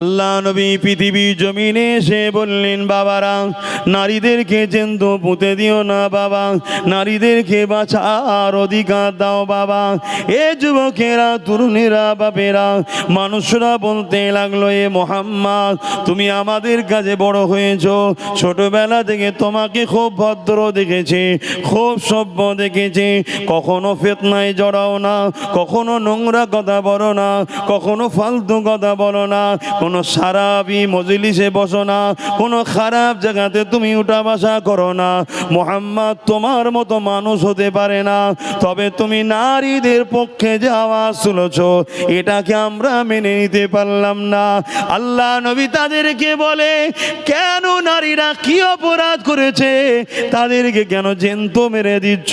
আল্লাহ নবী পৃথিবী জমিনে এসে বললেন, বাবারা নারীদেরকে জ্যান্ত পুঁতে দিও না বাবা, নারীদেরকে বাঁচার অধিকার দাও বাবা। এ যুবকেরা, তরুণেরা, বাপেরা, মানুষরা বলতে লাগলো, এ মোহাম্মদ তুমি আমাদের কাছে বড় হয়েছো, ছোটবেলা থেকে তোমাকে খুব ভদ্র দেখেছি, খুব সভ্য দেখেছি, কখনো ফিতনায় জড়াও না, কখনো নোংরা কথা বলো না, কখনো ফালতু কথা বলো না, কোনো সারাবি মজলিসে বসো না, কোনো খারাপ জায়গাতে তুমি উঠা বসা করো না। মোহাম্মদ তোমার মতো মানুষ হতে পারে না, তবে তুমি নারীদের পক্ষে যে আওয়াজ তুলেছ এটাকে আমরা মেনে নিতে পারলাম না। আল্লাহ নবী তাদেরকে বলে, কেন নারীরা কি অপরাধ করেছে, তাদেরকে কেন জ্যান্ত মেরে দিচ্ছ?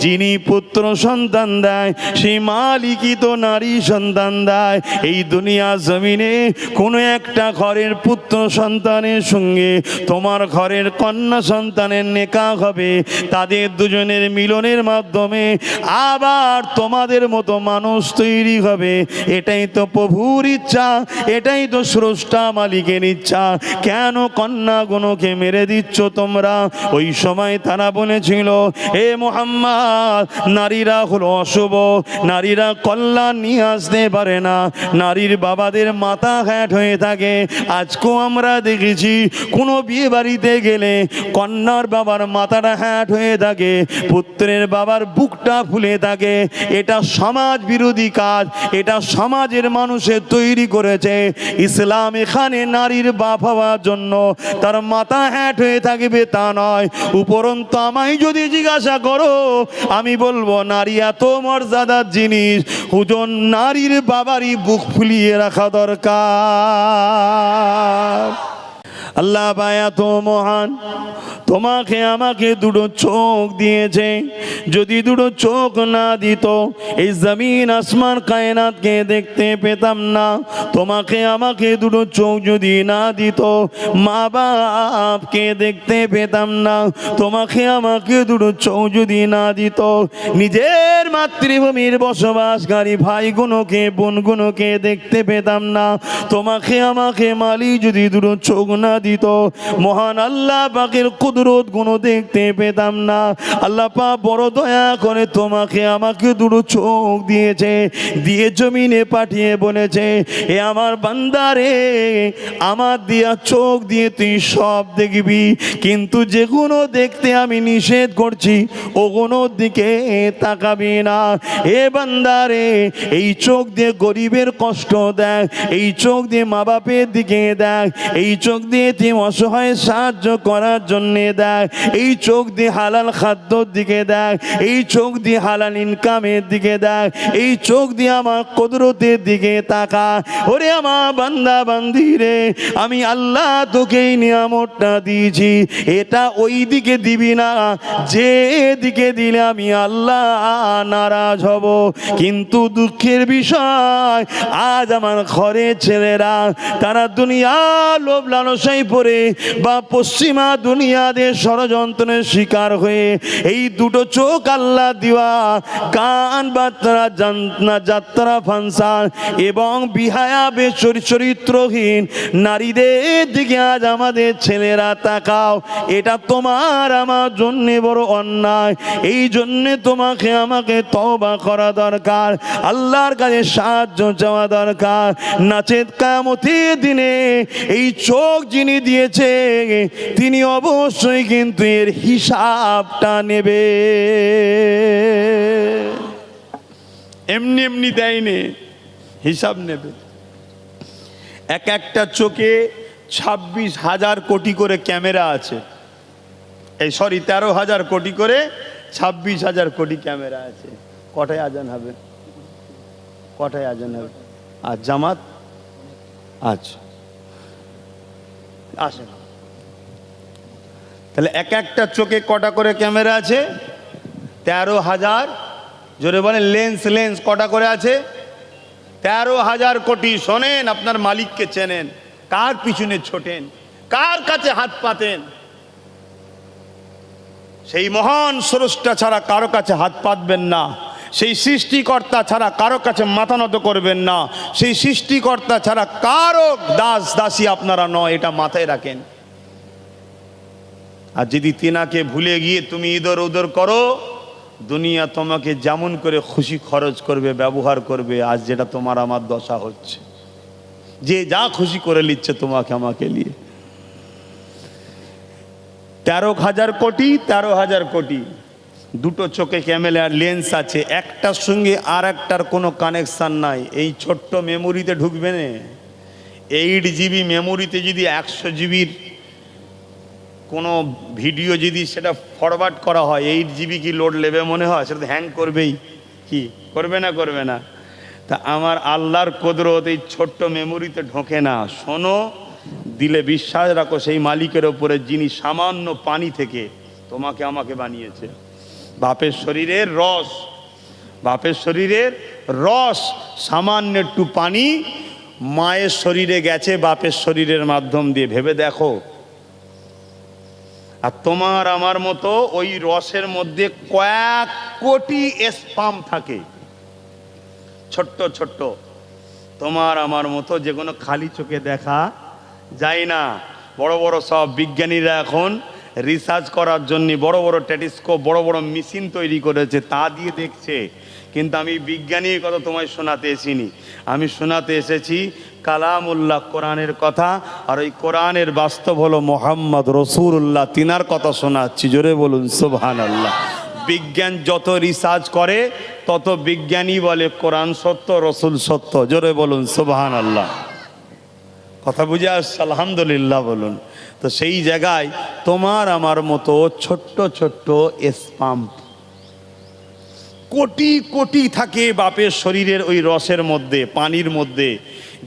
যিনি পুত্র সন্তান দেয় সেই মালিকই তো নারী সন্তান দেয়। এই দুনিয়া জমিনে কোনো একটা ঘরের পুত্র সন্তানের সঙ্গে তোমার ঘরের কন্যা সন্তানের নেকাহ হবে, তাদের দুজনের মিলনের মাধ্যমে আবার তোমাদের মতো মানুষ তৈরি হবে। এটাই তো প্রভুর ইচ্ছা, এটাই তো স্রষ্টা মালিকের ইচ্ছা। কেন কন্যাগুলোকে মেরে দিচ্ছ তোমরা? ওই সময় তারা বলেছিল, এ মুহাম্মদ নারীরা হলো অশুভ, নারীরা কল্যাণ নিয়ে আসতে পারে না, নারীর বাবাদের মাথা হ্যাট হয়ে থাকে। আজকেও আমরা দেখেছি কোনো বিয়ে বাড়িতে গেলে কন্যার বাবার মাথাটা হ্যাট হয়ে থাকে, পুত্রের বাবার বুকটা ফুলে থাকে। এটা সমাজ বিরোধী কাজ, এটা সমাজের মানুষের তৈরি করেছে। ইসলাম এখানে নারীর বাপ হওয়ার জন্য তার মাথা হ্যাট হয়ে থাকবে তা নয়। উপরন্তু আমায় যদি জিজ্ঞাসা করো, আমি বলবো নারী এত মর্যাদার জিনিস, হুজুর নারীর বাবারই বুক ফুলিয়ে রাখা দরকার। আল্লাহ পায়া তো মহান, তোমাকে আমাকে দুটো চোখ দিয়েছে, যদি দুটো চোখ না দিত এই জমিন আসমান কায়নাতকে দেখতে পেতাম না। তোমাকে আমাকে দুটো চোখ যদি না দিত মা বাপকে দেখতে পেতাম না। তোমাকে আমাকে দুটো চোখ যদি না দিত নিজের মাতৃভূমির বসবাসকারী ভাইগুলোকে বোনগুলোকে দেখতে পেতাম না। তোমাকে আমাকে মালিক যদি দুটো চোখ না দিত মহান আল্লাহ পাকের কুদরত গুণ দেখতে পেতাম না। আল্লাহ পাক বড় দয়া করে তোমাকে আমাকে দুটো চোখ দিয়েছে, দিয়ে জমিনে পাঠিয়ে বলেছে, এ আমার বান্দারে, আমার দিয়া চোখ দিয়ে তুই সব দেখবি, কিন্তু যেগুলো দেখতে আমি নিষেধ করছি ওগুলোর দিকে তাকাবি না। এ বান্দারে, এই চোখ দিয়ে গরিবের কষ্ট দেখ, এই চোখ দিয়ে মা বাপের দিকে দেখ, এই চোখ দিয়ে তুই অসহায় সাহায্য করার জন্যে দেখ, এই চোখ দিয়ে হালাল খাদ্যর দিকে দেখ, এই চোখ দিয়ে হালাল ইনকামের দিকে দেখ, এই চোখ দিয়ে আমার কুদরতের দিকে তাকা। ওরে আমার বান্দা বান্দি রে, আমি আল্লাহ তোকে এই নিয়ামতটা দিয়েছি, এটা ওই দিকে দিবি না যে দিকে দিলে আমি আল্লাহ নারাজ হব। কিন্তু দুঃখের বিষয়, আজ আমার ঘরের ছেলেরা তারা দুনিয়া লোভ লালসায় পড়ে বা পশ্চিমা দুনিয়াদের ষড়যন্ত্রের শিকার হয়ে এই দুটো চোখ আল্লাহ দিওয়া কান বাত্রা যাত্রা ফানসার এবং বিহায়া চরিত্রহীন নারীদের দিকে আজ আমাদের ছেলেরা তাকাও। এটা তোমার আমার জন্যে বড় অন্যায়। এই জন্যে তোমাকে আমাকে তওবা করা দরকার, আল্লাহর কাছে সাহায্য চাওয়া দরকার। নাচেত কিয়ামতের দিনে এই চোখ যিনি দিয়েছে তিনি অবশ্যই কিন্তু এর হিসাবটা নেবে। এমনি এমনি দেয়নি, হিসাব নেবে। এক একটা চোখে 26,000 কোটি করে ক্যামেরা আছে, এই 13,000 কোটি করে 26,000 কোটি ক্যামেরা আছে। কটায় আজান হবে? কটায় আজান হবে? আর জামাত আচ্ছা আসেন। তাহলে এক একটা চোখে কটা করে ক্যামেরা আছে? 13,000। জোরে বলেন লেন্স কটা করে আছে? 13,000 কোটি। শোনেন, আপনার মালিককে চেনেন, কার পিছনে ছোটেন, কার কাছে হাত পাতেন? সেই মহান স্রষ্টা ছাড়া কারো কাছে হাত পাতবেন না। সেই সৃষ্টিকর্তা ছাড়া কারো কাছে মাথা নত করবেন না, সেই সৃষ্টিকর্তা ছাড়া কারো দাস দাসী আপনারা নয়, এটা মাথায় রাখেন। আর যদি তিনাকে ভুলে গিয়ে তুমি ইদর উদর করো, দুনিয়া তোমাকে যেমন করে খুশি খরচ করবে, ব্যবহার করবে। আজ যেটা তোমার আমার দশা হচ্ছে, যে যা খুশি করে নিচ্ছে তোমাকে আমাকে নিয়ে। 13,000 কোটি 13,000 কোটি, দুটো চোখে ক্যামেরার লেন্স আছে, একটার সঙ্গে আর একটার কোনো কানেকশান নাই। এই ছোট্ট মেমোরিতে ঢুকবে না। 8 GB মেমোরিতে যদি 100 জিবির কোনো ভিডিও যদি সেটা ফরওয়ার্ড করা হয়, 8 GB কি লোড নেবে মনে হয়? সেটা হ্যাং করবেই, কি করবে না? করবে না। তা আমার আল্লাহর কুদরত এই ছোট্ট মেমোরিতে ঢোকে না। শোনো, দিলে বিশ্বাস রাখো সেই মালিকের ওপরে, যিনি সামান্য পানি থেকে তোমাকে আমাকে বানিয়েছে। বাপের শরীরের রস, বাপের শরীরের রস, সামান্য একটু পানি মায়ের শরীরে গেছে বাপের শরীরের মাধ্যম দিয়ে, ভেবে দেখো। আর তোমার আমার মতো ওই রসের মধ্যে কয়েক কোটি স্পাম থাকে, ছোট্ট ছোট্ট। তোমার আমার মতো যেগুলো খালি চোখে দেখা যায় না। বড় বড় সব বিজ্ঞানীরা এখন রিসার্চ করার জন্য বড় বড় টেলিস্কোপ, বড় বড় মেশিন তৈরি করেছে, তা দিয়ে দেখছে। কিন্তু আমি বিজ্ঞানীর কথা তোমায় শোনাতে এসিনি, আমি শোনাতে এসেছি কালামুল্লাহ, কোরআনের কথা। আর ওই কোরআনের বাস্তব হলো মোহাম্মদ রসুল্লাহ, তিনার কথা শোনাচ্ছি। জোরে বলুন সুবহানাল্লাহ। বিজ্ঞান যত রিসার্চ করে তত বিজ্ঞানী বলে কোরআন সত্য, রসুল সত্য। জোরে বলুন সুবহানাল্লাহ। কথা বুঝে আসছে? আলহামদুলিল্লাহ বলুন। তো সেই জায়গায় তোমার আমার মতো ছোট্ট ছোট্ট স্পাম কোটি কোটি থাকে বাপের শরীরের ওই রসের মধ্যে, পানির মধ্যে,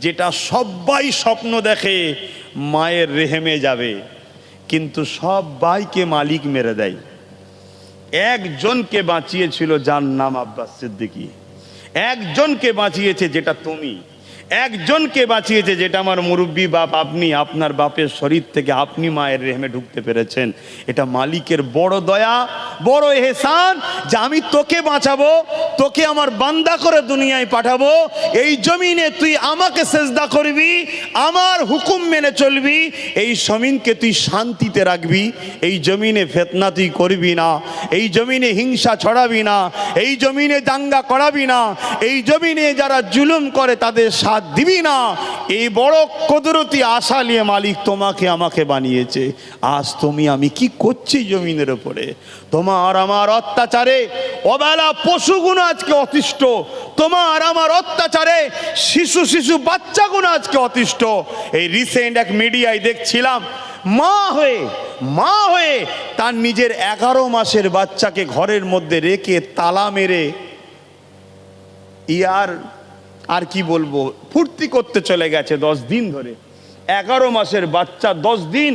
যেটা সবাই স্বপ্ন দেখে মায়ের রেহেমে যাবে, কিন্তু সবাইকে মালিক মেরে দেয়। একজনকে বাঁচিয়েছিল, যার নাম আব্বাস সিদ্দিকী। একজনকে বাঁচিয়েছে, যেটা তুমি। একজনকে বাঁচিয়েছে, যেটা আমার মুরব্বী বাপ, আপনি। আপনার বাপের শরীর থেকে আপনি মায়ের রেহেমে ঢুকতে পেরেছেন। এটা মালিকের বড় দয়া, বড় এহসান, যে আমি তোকে বাঁচাবো, তোকে আমার বান্দা করে দুনিয়ায় পাঠাবো। এই জমিনে তুই আমাকে সেজদা করবি, আমার হুকুম মেনে চলবি, এই জমিনকে তুই শান্তিতে রাখবি, এই জমিনে ফিতনা তুই করবি না, এই জমিনে হিংসা ছড়াবি না, এই জমিনে দাঙ্গা করাবি না, এই জমিনে যারা জুলুম করে তাদের সাথ দিবি না। এই বড় কুদরতি আশা নিয়ে মালিক তোমাকে আমাকে বানিয়েছে। আজ তুমি আমি কি করছি জমিনের উপরে? তোমার আমার অত্যাচারে অবেলা পশুগুলো আজকে অতিষ্ঠ, তোমার আমার অত্যাচারে শিশু শিশু বাচ্চাগুলো আজকে অতিষ্ঠ। এই রিসেন্ট এক মিডিয়ায় দেখছিলাম, মা হয়ে তার নিজের 11 মাসের বাচ্চাকে ঘরের মধ্যে রেখে তালা মেরে আর কি বলবো, ফুর্তি করতে চলে গেছে 10 দিন ধরে। 11 মাসের বাচ্চা 10 দিন।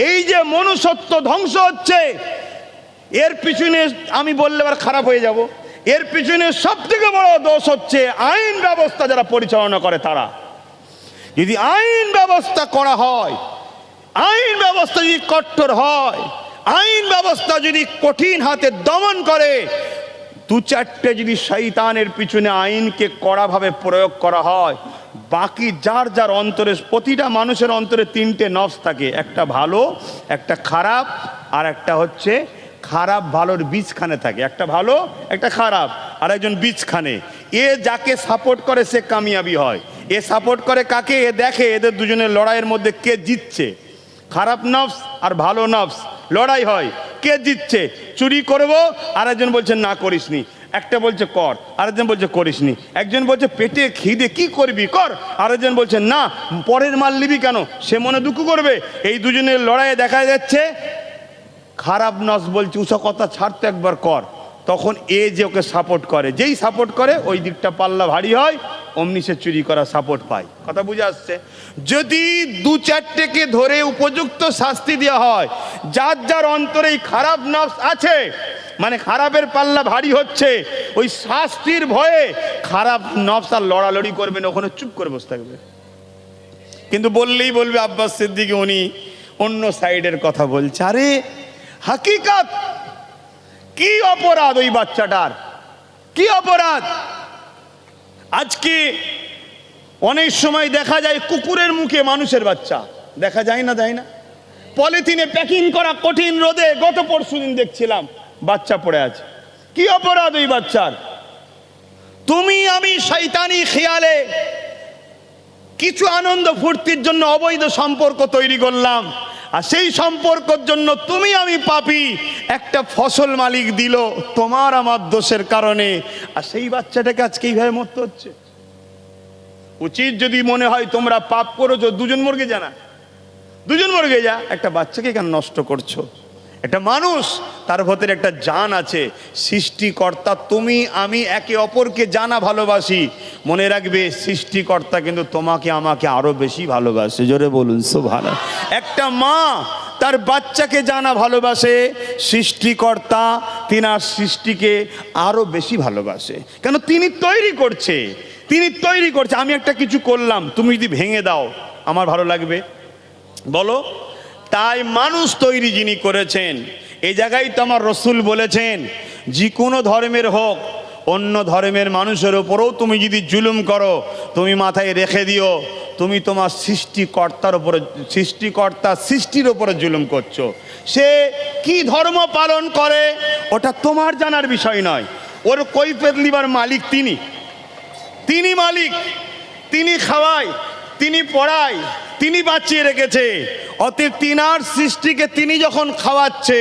এই যে মনুষ্যত্ব ধ্বংস হচ্ছে, এর পিছনে আমি বললে এবার খারাপ হয়ে যাব, এর পিছনে সব থেকে বড় দোষ হচ্ছে আইন ব্যবস্থা যারা পরিচালনা করে তারা। যদি আইন ব্যবস্থা করা হয়, আইন ব্যবস্থা যদি কঠোর হয়, আইন ব্যবস্থা যদি কঠিন হাতে দমন করে, 2-4টে যদি শয়তানের পিছনে আইনকে কড়াভাবে প্রয়োগ করা হয়, বাকি যার যার অন্তরে, প্রতিটা মানুষের অন্তরে 3টে নফস থাকে, একটা ভালো, একটা খারাপ, আর একটা হচ্ছে খারাপ ভালোর বীজখানে থাকে। একটা ভালো, একটা খারাপ, আর একজন বীজখানে। এ যাকে সাপোর্ট করে সে কামিয়াবি হয়, এ সাপোর্ট করে কাকে, এ দেখে এদের দুজনের লড়াইয়ের মধ্যে কে জিতছে। খারাপ নফস আর ভালো নফস লড়াই হয়, কে জিতছে। চুরি করবো, আরেকজন বলছে না করিসনি, একটা বলছে কর, আরেকজন বলছে করিসনি। একজন বলছে পেটে খিদে কি করবি কর, আরেকজন বলছে না পরের মাল নিবি কেন, সে মনে দুঃখ করবে। এই দুজনের লড়াইয়ে দেখা যাচ্ছে খারাপ নফস বলছে ওসব কথা ছাড়তে একবার কর, তখন এ যে ওকে সাপোর্ট করে, যেই সাপোর্ট করে ওই দিকটা পাল্লা ভারী হয়, অমনি সে চুরি করা সাপোর্ট পায়। কথা বুঝে আসছে? যদি 2-4টেকে ধরে উপযুক্ত শাস্তি দেওয়া হয়, যার যার অন্তরে খারাপ নফস আছে, মানে খারাপের পাল্লা ভারী হচ্ছে, ওই শাস্তির ভয়ে খারাপ নফস আর লড়ালড়ি করবেন, ওখানে চুপ করে বসে থাকবে। কিন্তু বললেই বলবে আব্বাস সিদ্দিকী উনি অন্য সাইডের কথা বলছে। আরে হাকিকত কি অপরাধ ওই বাচ্চাটার, কি অপরাধ? আজকে অনেক সময় দেখা যায় কুকুরের মুখে মানুষের বাচ্চা, দেখা যায় না, দেয় না? পলিথিনে প্যাকিং করা, কঠিন রোদে গত পরশুদিন দেখছিলাম বাচ্চা পড়ে আছে। কি অপরাধ ওই বাচ্চার? তুমি আমি শয়তানি খেয়ালে কিছু আনন্দ ফুর্তির জন্য অবৈধ সম্পর্ক তৈরি করলাম, আর সেই সম্পর্কের জন্য তুমি আমি পাপী। একটা ফসল মালিক দিল তোমার আমার দোষের কারণে, আর সেই বাচ্চাটাকে আজকে এইভাবে মরতে হচ্ছে। উচিত যদি মনে হয় তোমরা পাপ করেছো, দুজন মর্গে যা না, দুজন মর্গে যা, একটা বাচ্চাকে কেন নষ্ট করছো? একটা মানুষ, তার ভেতরে একটা জান আছে। সৃষ্টিকর্তা তুমি আমি একে অপরকে জানা ভালোবাসি, মনে রাখবে সৃষ্টিকর্তা কিন্তু তোমাকে আমাকে আরো বেশি ভালোবাসে। জোরে বলুন সুবহানাল্লাহ। একটা মা তার বাচ্চাকে জানা ভালোবাসে, সৃষ্টিকর্তা তিনার সৃষ্টিকে আরো বেশি ভালোবাসে। কেন? তিনি তৈরি করছে, তিনি তৈরি করছে। আমি একটা কিছু করলাম, তুমি যদি ভেঙে দাও আমার ভালো লাগবে? বলো। তাই মানুষ তৈরি যিনি করেছেন, এই জায়গায় তো আমার রসুল বলেছেন যে কোনো ধর্মের হোক, অন্য ধর্মের মানুষের ওপরেও তুমি যদি জুলুম করো, তুমি মাথায় রেখে দিও তুমি তোমার সৃষ্টিকর্তার উপরে, সৃষ্টিকর্তা সৃষ্টির উপরে জুলুম করছো। সে কি ধর্ম পালন করে ওটা তোমার জানার বিষয় নয়। ওর কৈফিয়ত নিবার মালিক তিনি, তিনি মালিক, তিনি খাওয়ায়, তিনি পড়ায়, তিনি বাঁচিয়ে রেখেছে। অতএব তিনার সৃষ্টিকে তিনি যখন খাওয়াচ্ছে,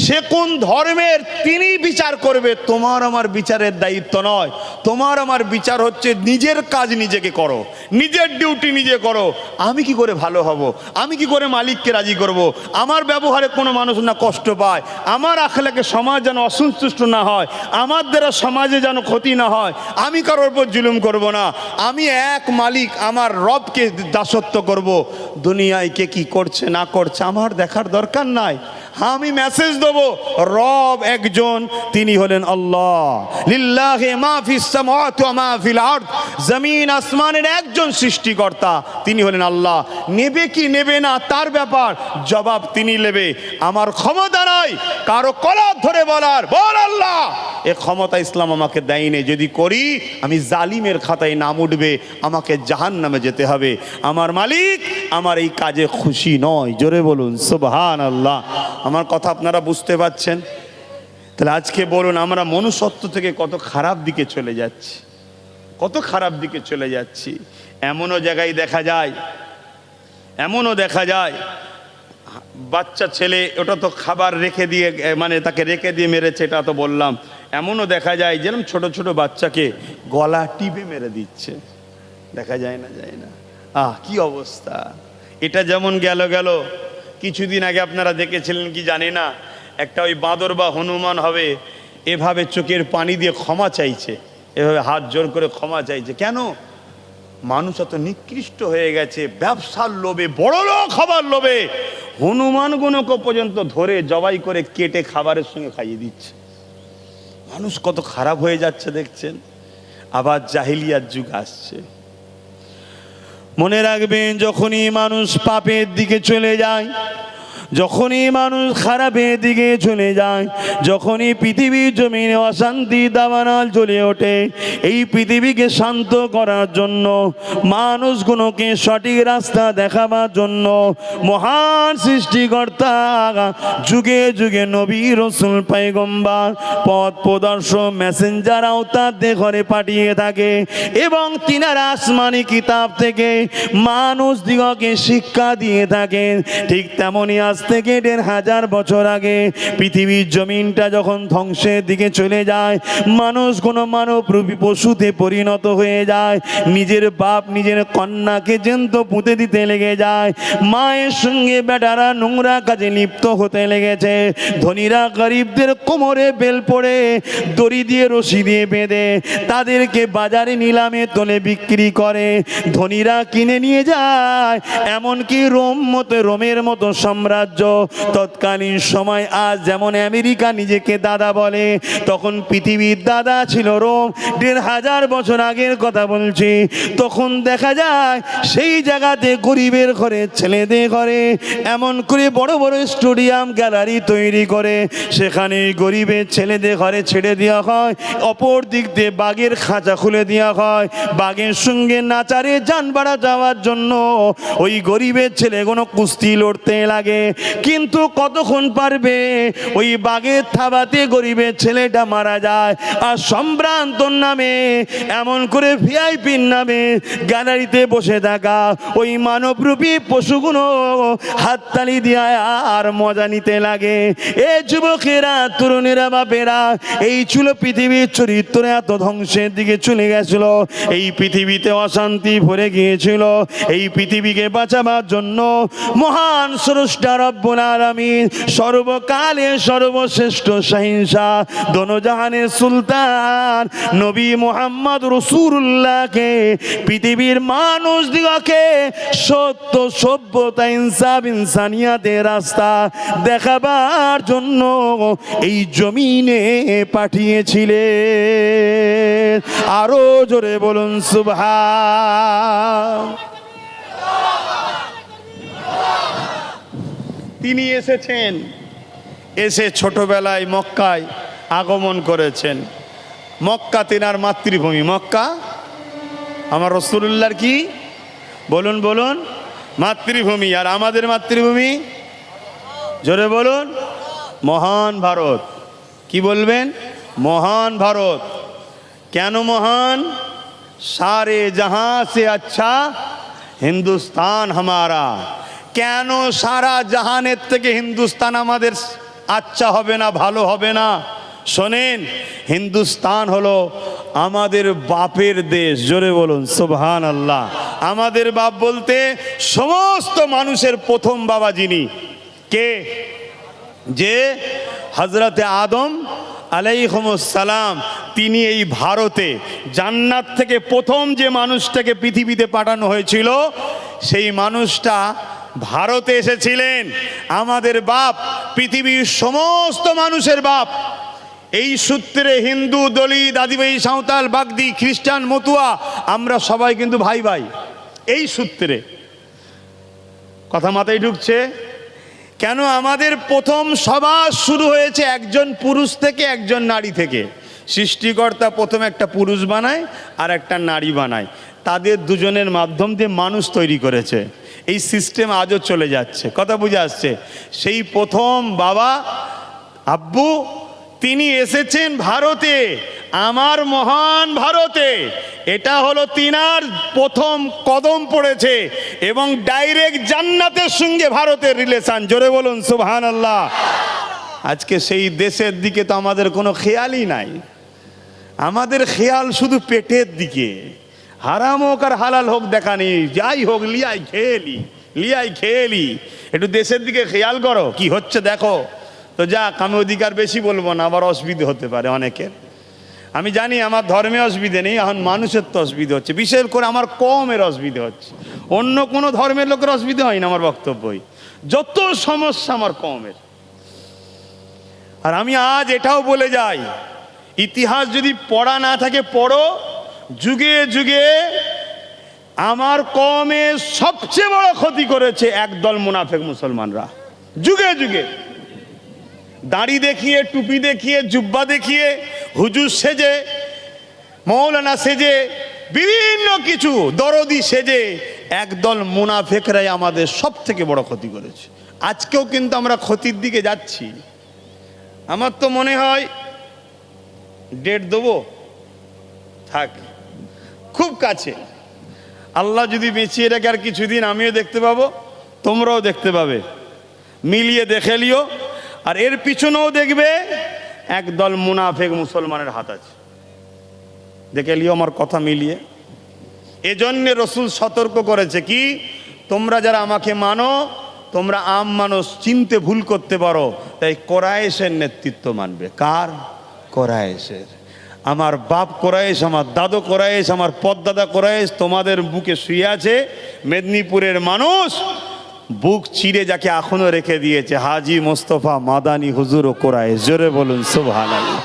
সে কোন ধর্মের তিনি বিচার করবে। তোমার আমার বিচারের দায়িত্ব নয়। তোমার আমার বিচার হচ্ছে নিজের কাজ নিজেকে করো, নিজের ডিউটি নিজে করো। আমি কি করে ভালো হব, আমি কি করে মালিককে রাজি করব, আমার ব্যবহারে কোনো মানুষ না কষ্ট পায়, আমার আখলাকে সমাজ যেন অসন্তুষ্ট না হয়, আমার দ্বারা সমাজে যেন ক্ষতি না হয়, আমি কারোর উপর জুলুম করব না। আমি এক মালিক আমার রবকে দাসত্ব করব। দুনিয়ায় কে কি করছে না করছে আমার দেখার দরকার নাই। আমি মেসেজ দেবো রব একজন, তিনি হলেন আল্লাহ। লিল্লাহি মা ফিস সামাওয়াতি ওয়া মা ফিল আরদ, জমিন আসমানের একজন সৃষ্টিকর্তা, তিনি হলেন আল্লাহ। নেবে কি নেবে না তার ব্যাপার, জবাব তিনি নেবে। আমার ক্ষমতা নাই কারো কলার ধরে বলার, বল আল্লাহ। এ ক্ষমতা ইসলাম আমাকে দেয়নি। যদি করি আমি জালিমের খাতায় নাম উঠবে, আমাকে জাহান্নামে যেতে হবে। আমার মালিক আমার এই কাজে খুশি নয়। জোরে বলুন সুবহানাল্লাহ। আমার কথা আপনারা বুঝতে পারছেন? তাহলে আজকে বলুন আমরা মনুষ্যত্ব থেকে কত খারাপ দিকে চলে যাচ্ছি, কত খারাপ দিকে চলে যাচ্ছি। এমনও জায়গায় দেখা যায়, এমনও দেখা যায় বাচ্চা ছেলে, ওটা তো খাবার রেখে দিয়ে, মানে তাকে রেখে দিয়ে মেরেছে, এটা তো বললাম। এমনও দেখা যায় যেরকম ছোট ছোট বাচ্চাকে গলা টিপে মেরে দিচ্ছে, দেখা যায় না, যায় না? কি অবস্থা! এটা যেমন গেল কিছুদিন আগে আপনারা দেখেছিলেন কি জানি না, একটা ওই বাঁদর বা হনুমান হবে, এভাবে চোখের পানি দিয়ে ক্ষমা চাইছে, এভাবে হাত জোর করে ক্ষমা চাইছে। কেন? মানুষ এত নিকৃষ্ট হয়ে গেছে, ব্যবসার লোভে, বড় লোক খাবার লোভে হনুমানগুলোকে পর্যন্ত ধরে জবাই করে কেটে খাবারের সঙ্গে খাইয়ে দিচ্ছে। মানুষ কত খারাপ হয়ে যাচ্ছে দেখছেন। আবার জাহিলিয়াত যুগ আসছে। মনে রাখবেন, যখনই মানুষ পাপের দিকে চলে যায়, যখনই মানুষ খারাপের দিকে চলে যায়, যখনই পৃথিবীর জমিনে অশান্তি দাবানল জ্বলে ওঠে, এই পৃথিবীকে শান্ত করার জন্য, মানুষগুলোকে সঠিক রাস্তা দেখাবার জন্য মহান সৃষ্টিকর্তা যুগে যুগে নবী রাসূল পয়গম্বর পথ প্রদর্শক মেসেঞ্জার আওতাদের ঘরে পাঠিয়ে থাকে, এবং তিনারা আসমানি কিতাব থেকে মানুষ দিগকে শিক্ষা দিয়ে থাকেন। ঠিক তেমনই আজ থেকে ১৫০০ বছর আগে পৃথিবীর জমিনটা যখন ধ্বংসের দিকে চলে যায়, মানুষ কোনো মানবরূপী পশুতে পরিণত হয়ে যায়, নিজের বাপ নিজের কন্যাকে জ্যান্ত পুঁতে দিতে লেগে যায়, মায়ের সঙ্গে বেটারা নোংরা কাজে লিপ্ত হতে লেগেছে, ধনীরা গরিবদের কোমরে বেল পড়ে দড়ি দিয়ে রশি দিয়ে বেঁধে তাদেরকে বাজারে নিলামে তোলে বিক্রি করে, ধনীরা কিনে নিয়ে যায়, এমনকি রোমের মতো সাম্রাজ্য সাম্রাজ্য। তৎকালীন সময় আজ যেমন আমেরিকা নিজেকে দাদা বলে, তখন পৃথিবীর দাদা ছিল রোম। ১,৫০০ বছর আগের কথা বলছি। তখন দেখা যায় সেই জায়গাতে গরিবের ঘরে, ছেলেদের ঘরে এমন করে বড় বড় স্টেডিয়াম গ্যালারি তৈরি করে সেখানে গরিবের ছেলেদের ঘরে ছেড়ে দেওয়া হয়। অপর দিক দিয়ে বাঘের খাঁচা খুলে দেওয়া হয়। বাঘের সঙ্গে নাচারে যান বাড়া যাওয়ার জন্য ওই গরিবের ছেলেগুলো কুস্তি লড়তে লাগে। কিন্তু কতক্ষণ পারবে, ওই বাঘের থাবাতে গরিবের ছেলেটা মারা যায়। আর সম্ভ্রান্তর নামে, এমন করে ভিআইপির নামে গ্যালারিতে বসে থাকা ওই মানবরূপী পশুগুলো হাততালি দিয়ে আর মজা নিতে লাগে। এ যুবকেরা, তরুণেরা, বাপেরা, এই ছিল পৃথিবীর চরিত্র। এত ধ্বংসের দিকে চলে গেছিল, এই পৃথিবীতে অশান্তি ভরে গিয়েছিল। এই পৃথিবীকে বাঁচাবার জন্য মহান স্রষ্টা রব্বুল আলামিন, সর্বকালে সর্বশ্রেষ্ঠ সহিংসা, দোনোজাহানের সুলতান নবী মুহাম্মদ রাসূলুল্লাহকে পৃথিবীর মানুষ দিগকে সত্য, সভ্যতা, ইনসাফ, ইনসানিয়াতের রাস্তা দেখাবার জন্য এই জমিনে পাঠিয়েছিলেন। আরো জোরে বলুন সুবহান। তিনি এসেছেন, এসে ছোটবেলায় মক্কায় আগমন করেছেন। মক্কা তেনার মাতৃভূমি। মক্কা আমার রাসূলুল্লাহর কি বলুন বলুন মাতৃভূমি। আর আমাদের মাতৃভূমি জোরে বলুন মহান ভারত। কি বলবেন? মহান ভারত। কেন মহান? সারে জাহাঁ সে আচ্ছা হিন্দুস্তান হামারা। কেন সারা জাহানের থেকে হিন্দুস্তান আমাদের আচ্ছা হবে না, ভালো হবে না? শোনেন, হিন্দুস্তান হলো আমাদের বাপের দেশ। জোরে বলুন সুবহানাল্লাহ। আমাদের বাপ বলতে সমস্ত মানুষের প্রথম বাবা যিনি, কে? যে হযরতে আদম আলাইহিস সালাম। তিনি এই ভারতে জান্নাত থেকে প্রথম যে মানুষটাকে পৃথিবীতে পাঠানো হয়েছিল, সেই মানুষটা ভারতে এসেছিলেন। আমাদের বাপ পৃথিবীর সমস্ত মানুষের বাপ। এই সূত্রে হিন্দু, দলিত, আদিবাসী, সাঁওতাল, বাগদি, খ্রিস্টান, মতুয়া, আমরা সবাই কিন্তু ভাই ভাই। এই সূত্রে কথা মাথায় ঢুকছে? কেন আমাদের প্রথম সভা শুরু হয়েছে একজন পুরুষ থেকে, একজন নারী থেকে। সৃষ্টিকর্তা প্রথম একটা পুরুষ বানায় আর একটা নারী বানায়, তাদের দুজনের মাধ্যম দিয়ে মানুষ তৈরি করেছে। এই সিস্টেম আজও চলে যাচ্ছে। কথা বুঝে আসছে? সেই প্রথম বাবা আব্বু, তিনি এসেছেন ভারতে, আমার মহান ভারতে। এটা হলো তিনার প্রথম কদম পড়েছে এবং ডাইরেক্ট জান্নাতের সঙ্গে ভারতের রিলেশন। জোরে বলুন সুবহানাল্লাহ। আজকে সেই দেশের দিকে তো আমাদের কোনো খেয়ালই নাই। আমাদের খেয়াল শুধু পেটের দিকে। হারাম হোক আর হালাল হোক দেখা নেই, যাই হোক লিয়াই খেয়েলি, লিয়াই খেয়েলি। একটু দেশের দিকে খেয়াল করো কি হচ্ছে দেখো। তো যাক, আমি অধিকার বেশি বলবো না, আবার অসুবিধে হতে পারে অনেকের। আমি জানি আমার ধর্মে অসুবিধে নেই, এখন মানুষের তো অসুবিধে হচ্ছে, বিশেষ করে আমার কমের অসুবিধে হচ্ছে। অন্য কোনো ধর্মের লোকের অসুবিধা হয় না আমার বক্তব্যই। যত সমস্যা আমার কমের। আর আমি আজ এটাও বলে যাই, ইতিহাস যদি পড়া না থাকে পড়ো। যুগে যুগে আমার কমে সবচেয়ে বড় ক্ষতি করেছে একদল মুনাফেক মুসলমানরা। যুগে যুগে দাড়ি দেখিয়ে, টুপি দেখিয়ে, জুব্বা দেখিয়ে, হুজুর সেজে, মৌলানা সেজে, বিভিন্ন কিছু দরদি সেজে একদল মুনাফেকরাই আমাদের সব থেকে বড় ক্ষতি করেছে। আজকেও কিন্তু আমরা ক্ষতির দিকে যাচ্ছি। আমার তো মনে হয় ডেট দেবো, থাক, খুব কাছে। আল্লাহ যদি বেঁচিয়ে রাখে আর কিছুদিন, আমিও দেখতে পাবো, তোমরাও দেখতে পাবে। মিলিয়ে দেখে লিও। আর এর পিছনেও দেখবে একদল মুনাফেক মুসলমানের হাত আছে, দেখে লিও আমার কথা মিলিয়ে। এজন্য রসুল সতর্ক করেছে কি, তোমরা যারা আমাকে মানো, তোমরা আম মানুষ চিনতে ভুল করতে পারো, তাই কোরাইশের নেতৃত্ব মানবে। কার? কোরাইশের। আমার বাপ কোরাইশ, আমার দাদু কোরাইশ, আমার পদদাদা কোরাইশ তোমাদের বুকে শুয়ে আছে। মেদিনীপুরের মানুষ বুক চিরে যাকে এখনো রেখে দিয়েছে হাজি মোস্তফা মাদানী হুজুর ও কোরআশ। জোরে বলুন সুবহানাল্লাহ।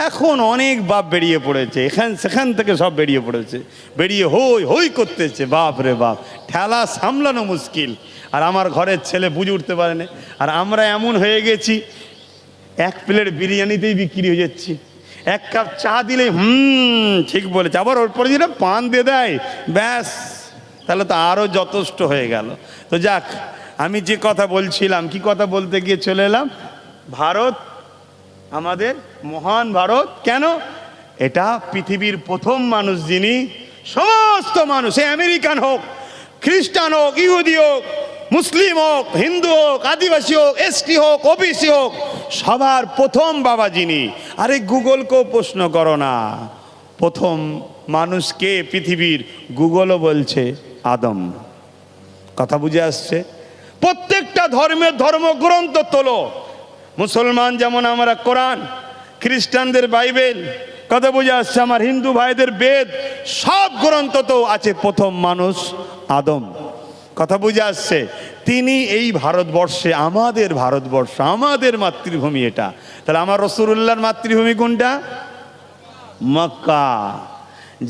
এখন অনেক বাপ বেরিয়ে পড়েছে, সেখান থেকে সব বেরিয়ে পড়েছে, বেরিয়ে হই হই করতেছে। বাপ রে বাপ, ঠেলা সামলানো মুশকিল। আর আমার ঘরের ছেলে বুঝে উঠতে পারে না। আর আমরা এমন হয়ে গেছি, এক প্লেট বিরিয়ানিতেই বিক্রি হয়ে যাচ্ছি, এক কাপ চা দিলে ঠিক বলেছে, আবার ওর পরে যেটা পান দিয়ে দেয়, ব্যাস, তাহলে তো আরও যথেষ্ট হয়ে গেল। তো যাক, আমি যে কথা বলছিলাম, কি কথা বলতে গিয়ে চলে এলাম, ভারত আমাদের মহান ভারত। কেন? এটা পৃথিবীর প্রথম মানুষ যিনি সমস্ত মানুষ, আমেরিকান হোক, খ্রিস্টান হোক, ইহুদি হোক, মুসলিম হোক, হিন্দু হোক, আদিবাসী হোক, এসটি হোক, ওবিসি হোক, সবার প্রথম বাবা যিনি। আরে গুগলকেও প্রশ্ন করো না, প্রথম মানুষকে পৃথিবীর, গুগলও বলছে আদম। কথা বুঝে আসছে? প্রত্যেকটা ধর্মের ধর্মগ্রন্থ তোলো, মুসলমান যেমন আমরা কোরআন, খ্রিস্টানদের বাইবেল, কথা বুঝে আসছে, আমার হিন্দু ভাইদের বেদ, সব গ্রন্থ তো আছে প্রথম মানুষ আদম। কথা বুঝে আসছে? তিনি এই ভারতবর্ষে, আমাদের ভারতবর্ষ, আমাদের মাতৃভূমি এটা। তাহলে আমার রাসূলুল্লাহর মাতৃভূমি কোনটা? মক্কা,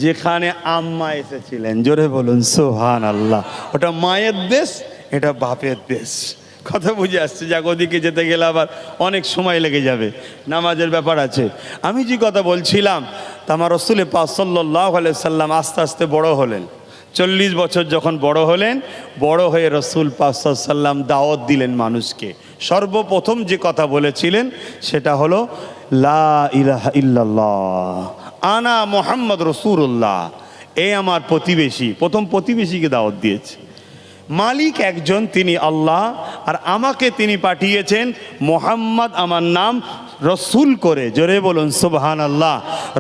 যেখানে আম্মা এসেছিলেন। জোরে বলুন সুবহানাল্লাহ। ওটা মায়ের দেশ, এটা বাপের দেশ। কথা বুঝে আসছে? যাক, ওদিকে যেতে গেলে আবার অনেক সময় লেগে যাবে, নামাজের ব্যাপার আছে। আমি যে কথা বলছিলাম, তা আমার রাসূল পাক সাল্লাল্লাহু আলাইহি সাল্লাম আস্তে আস্তে বড় হলেন। 40 বছর যখন বড় হলেন, বড় হয়ে রাসূল পাক সাল্লাল্লাহু আলাইহি সাল্লাম দাওয়াত দিলেন মানুষকে। সর্বপ্রথম যে কথা বলেছিলেন সেটা হলো লা ইলাহা ইল্লাল্লাহ আনা মুহাম্মদ রাসূলুল্লাহ, এই আমার প্রতিবেশী। প্রথম প্রতিবেশীকে দাওয়াত দিয়েছে। মালিক একজন, তিনি আল্লাহ, আর আমাকে তিনি পাঠিয়েছেন মুহাম্মদ, আমার নাম, রসুল করে। জোরে বলুন সুবহানাল্লাহ।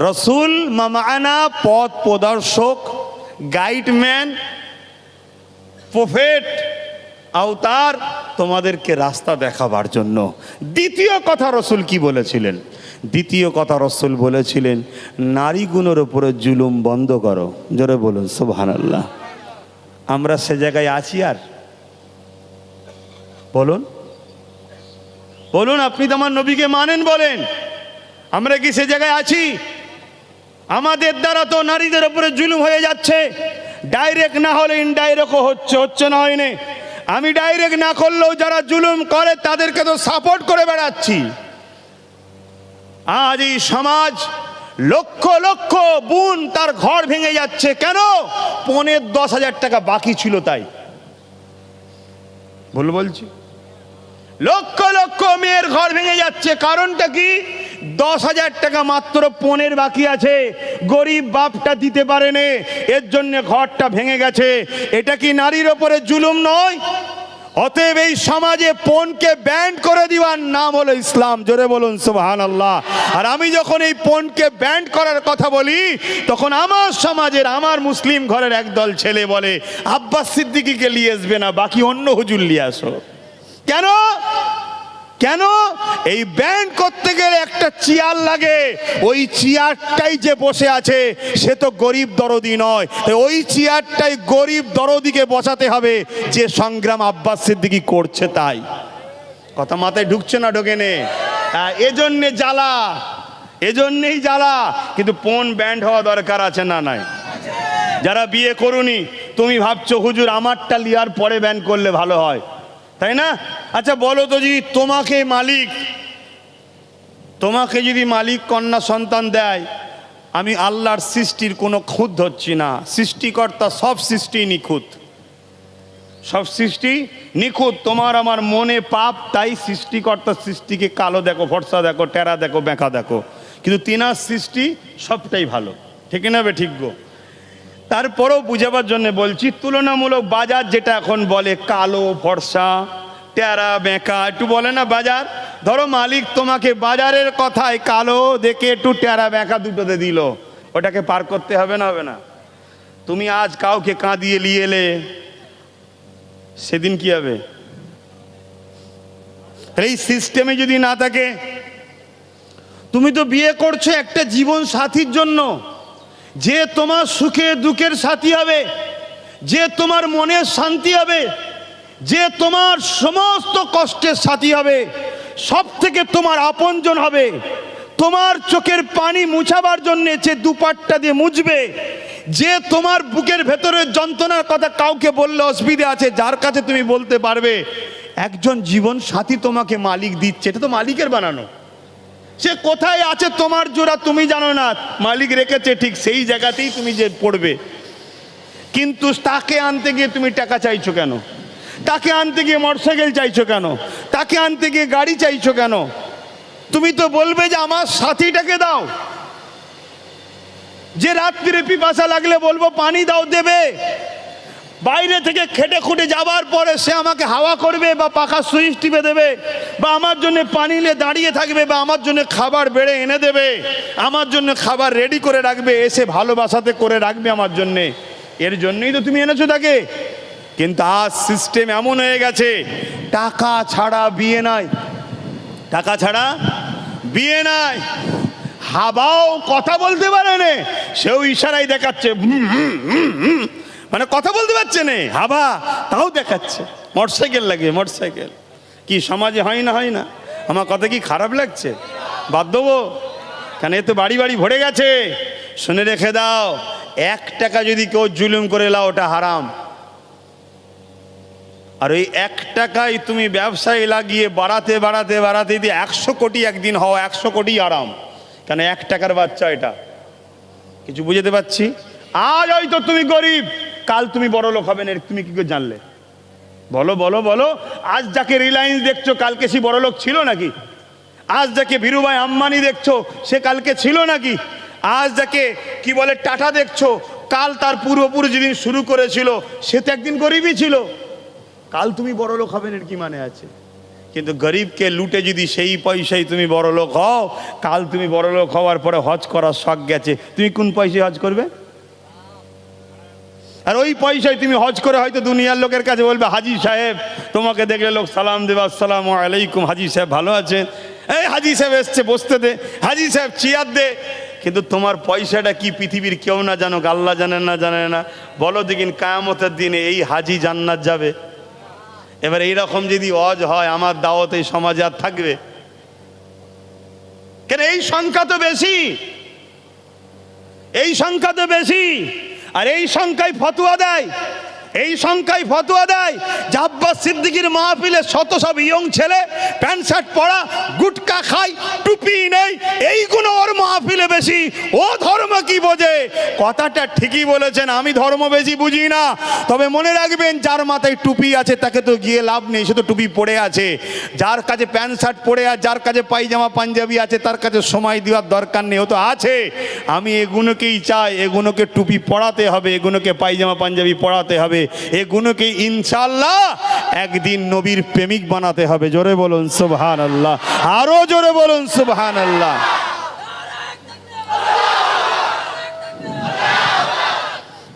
রসুল মামানা, পথ প্রদর্শক, গাইডম্যান, প্রফেট, আওতার, তোমাদেরকে রাস্তা দেখাবার জন্য। দ্বিতীয় কথা রসুল কি বলেছিলেন? দ্বিতীয় কথা রসুল বলেছিলেন, নারীগুলোর উপরে জুলুম বন্ধ করো। জোরে বলুন সুবহানাল্লাহ। আমরা সে জায়গায় আছি? আর বলুন বলুন, আপনি তো আমার নবীকে মানেন, বলেন, আমরা কি সে জায়গায় আছি? আমাদের দ্বারা তো নারীদের উপরে জুলুম হয়ে যাচ্ছে, ডাইরেক্ট না হলে ইনডাইরেক্টও হচ্ছে না, হয়নি? আমি ডাইরেক্ট না করলেও যারা জুলুম করে তাদেরকে তো সাপোর্ট করে বেড়াচ্ছি। আজ এই সমাজ, লক্ষ লক্ষ বোন তার ঘর ভেঙে যাচ্ছে। কেন? 10,000 টাকা বাকি ছিল তাই। ভুল বলছি? লক্ষ লক্ষ মেয়ের ঘর ভেঙে যাচ্ছে, কারণটা কি? 10,000 টাকা মাত্র পনের বাকি আছে, গরিব বাপটা দিতে পারেনি, এর জন্য ঘরটা ভেঙে গেছে। এটা কি নারীর ওপরে জুলুম নয়? অতএব এই সমাজে পণকে ব্যান্ড করে দেওয়ার নাম হলো ইসলাম। জোরে বলুন সুবহানাল্লাহ। আর আমি যখন এই পণকে ব্যান্ড করার কথা বলি, তখন আমার সমাজের, আমার মুসলিম ঘরের একদল ছেলে বলে, আব্বাস সিদ্দিকীকে নিয়ে আসবে না, বাকি অন্য হুজুর নিয়ে আসো। কেন? কেন? এই ব্যান্ড করতে গেলে একটা চেয়ার লাগে, ওই চেয়ারটাই যে বসে আছে সে তো গরিব দরদি নয়, ওই চেয়ারটাই গরিব দরদিকে বসাতে হবে, যে সংগ্রাম আব্বাস সিদ্দিকী করছে। তাই কথা মাথায় ঢুকছে না? ঢোকে নে? এজন্যে জ্বালা, এজন্যেই জ্বালা। কিন্তু পণ ব্যান্ড হওয়া দরকার আছে না? নাই? যারা বিয়ে করুনি, তুমি ভাবছো হুজুর আমারটা লিয়ার পরে ব্যান্ড করলে ভালো হয়, তাই না? আচ্ছা বলো তো, যদি তোমাকে যদি মালিক কন্যা সন্তান দেয়, আমি আল্লাহর সৃষ্টির কোনো খুঁত ধরছি না, সৃষ্টিকর্তা সব সৃষ্টি নিখুঁত, সব সৃষ্টি নিখুঁত। তোমার আমার মনে পাপ, তাই সৃষ্টিকর্তার সৃষ্টিকে কালো দেখো, ফর্সা দেখো, টেরা দেখো, বেঁকা দেখো, কিন্তু তিনার সৃষ্টি সবটাই ভালো। ঠিক না বে? ঠিক গো। তারপরেও বুঝাবার জন্য বলছি, তুলনামূলক বাজার যেটা এখন বলে কালো, ফর্সা, টেরা, বেঁকা, একটু বলে না বাজার, ধরো মালিক তোমাকে বাজারের কথায় কালো দেখে একটু টেরা বেঁকা দুটোতে দিল, ওটাকে পার করতে হবে না? হবে না? তুমি আজ কাউকে কাঁদিয়ে নিয়ে এলে, সেদিন কি হবে? এই সিস্টেমে যদি না থাকে, তুমি তো বিয়ে করছো একটা জীবন সাথীর জন্য, যে তোমার সুখে দুঃখের সাথী হবে, যে তোমার মনের শান্তি হবে। যে তোমার সমস্ত কষ্টের সাথী হবে, সব থেকে তোমার আপনজন হবে, তোমার চোখের পানি মুছাবার জন্য যে দুপাট্টা দিয়ে মুছবে, যে তোমার বুকের ভেতরের যন্ত্রণার কথা কাউকে বললে অসুবিধা আছে, যার কাছে তুমি বলতে পারবে, একজন জীবন সাথী তোমাকে মালিক দিচ্ছে। এটা তো মালিকের বানানো। সে কোথায় আছে তোমার জোড়া তুমি জানো না, মালিক রেখেছে ঠিক সেই জায়গাতেই তুমি যে পড়বে। কিন্তু তাকে আনতে গিয়ে তুমি টাকা চাইছো কেন? তাকে আনতে গিয়ে মোটরসাইকেল চাইছো কেন? তাকে আনতে গিয়ে গাড়ি চাইছো কেন? তুমি তো বলবে যে আমার সাথীটাকে দাও। যে রাত্রিরে পিপাসা লাগলে বলবো পানি দাও, দেবে। বাইরে থেকে খেটে খুঁটে যাবার পরে সে আমাকে হাওয়া করবে বা পাখা সুইচ টিপে দেবে, বা আমার জন্য পানি নিয়ে দাঁড়িয়ে থাকবে, বা আমার জন্য খাবার বেড়ে এনে দেবে, আমার জন্য খাবার রেডি করে রাখবে, এসে ভালোবাসাতে করে রাখবে আমার জন্যে। এর জন্যই তো তুমি এনেছো তাকে। কিন্তু আজ সিস্টেম এমন হয়ে গেছে, টাকা ছাড়া বিয়ে নাই, টাকা ছাড়া বিয়ে নাই। হাবাও কথা বলতে পারে না, সেও ইশারাই দেখাচ্ছে, মানে কথা বলতে পারছে না, হাবা তাও দেখাচ্ছে। মোটরসাইকেল লাগে, মোটরসাইকেল। কি সমাজে হয় না? হয় না? আমার কথা কি খারাপ লাগছে? বাদ দেবো কেন? এ তো বাড়ি বাড়ি ভরে গেছে। শুনে রেখে দাও, 1 টাকা যদি কেউ জুলুম করে লাও, ওটা হারাম। আর ওই 1 টাকায় তুমি ব্যবসায় লাগিয়ে বাড়াতে বাড়াতে বাড়াতে যদি 100 কোটি একদিন হও, 100 কোটি আরাম। কেন? 1 টাকার বাচ্চা এটা। কিছু বুঝতে পারছি? আজ হয়তো তুমি গরিব, কাল তুমি বড় লোক হবে না, তুমি কি করে জানলে? বলো বলো বলো। আজ যাকে রিলায়েন্স দেখছো, কালকে সে বড় লোক ছিল নাকি? আজ যাকে ধীরুভাই আম্বানি দেখছো, সে কালকে ছিল নাকি? আজ যাকে কি বলে টাটা দেখছো, কাল তার পূর্বপুরুষ যেদিন শুরু করেছিল সে তো একদিন গরিবই ছিল। কাল তুমি বড় লোক হবেন এর কি মানে আছে? কিন্তু গরিবকে লুটে যদি সেই পয়সায় তুমি বড় লোক হও, কাল তুমি বড় লোক হওয়ার পরে হজ করার শখ গেছে, তুমি কোন পয়সায় হজ করবে? আর ওই পয়সায় তুমি হজ করে হয়তো দুনিয়ার লোকের কাছে বলবে, হাজি সাহেব, তোমাকে দেখলে লোক সালাম দেবে, আসসালামু আলাইকুম, হাজি সাহেব ভালো আছেন, এই হাজি সাহেব এসছে বসতে দে, হাজি সাহেব চেয়ার দে। কিন্তু তোমার পয়সাটা কি পৃথিবীর কেউ না জানো, আল্লাহ জানে না? জানে না? বলো দেখিন, কিয়ামতের দিনে এই হাজি জান্নাত যাবে? এবার এইরকম যদি ওয়াজ হয়, আমার দাওয়াত এই সমাজে আর থাকবে কেন? এই সংখ্যা তো বেশি, এই সংখ্যা তো বেশি। আর এই সংখ্যায় ফতোয়া দেয়, এই সংখ্যায় ফতোয়া দেয় যে আব্বাস সিদ্দিকীর মাহফিলে শত সব ইয়ং ছেলে প্যান্ট শার্ট পরা, গুটকা খায়, টুপি নেই, এইগুলো ওর মাহফিলে বেশি। ও ধর্ম কি বোঝে? কথাটা ঠিকই বলেছেন, আমি ধর্ম বেশি বুঝি না। তবে মনে রাখবেন, যার মাথায় টুপি আছে তাকে তো গিয়ে লাভ নেই, সে তো টুপি পরে আছে। যার কাছে প্যান্ট শার্ট পরে আছে, যার কাছে পায়জামা পাঞ্জাবি আছে, তার কাছে সময় দেওয়ার দরকার নেই, ও তো আছে। আমি এগুলোকেই চাই, এগুলোকে টুপি পরাতে হবে, এগুলোকে পায়জামা পাঞ্জাবি পরাতে হবে, এগুলোকে ইনশাআল্লাহ একদিন নবীর প্রেমিক বানাতে হবে। জোরে বলুন সুবহানাল্লাহ, আরো জোরে বলুন সুবহানাল্লাহ।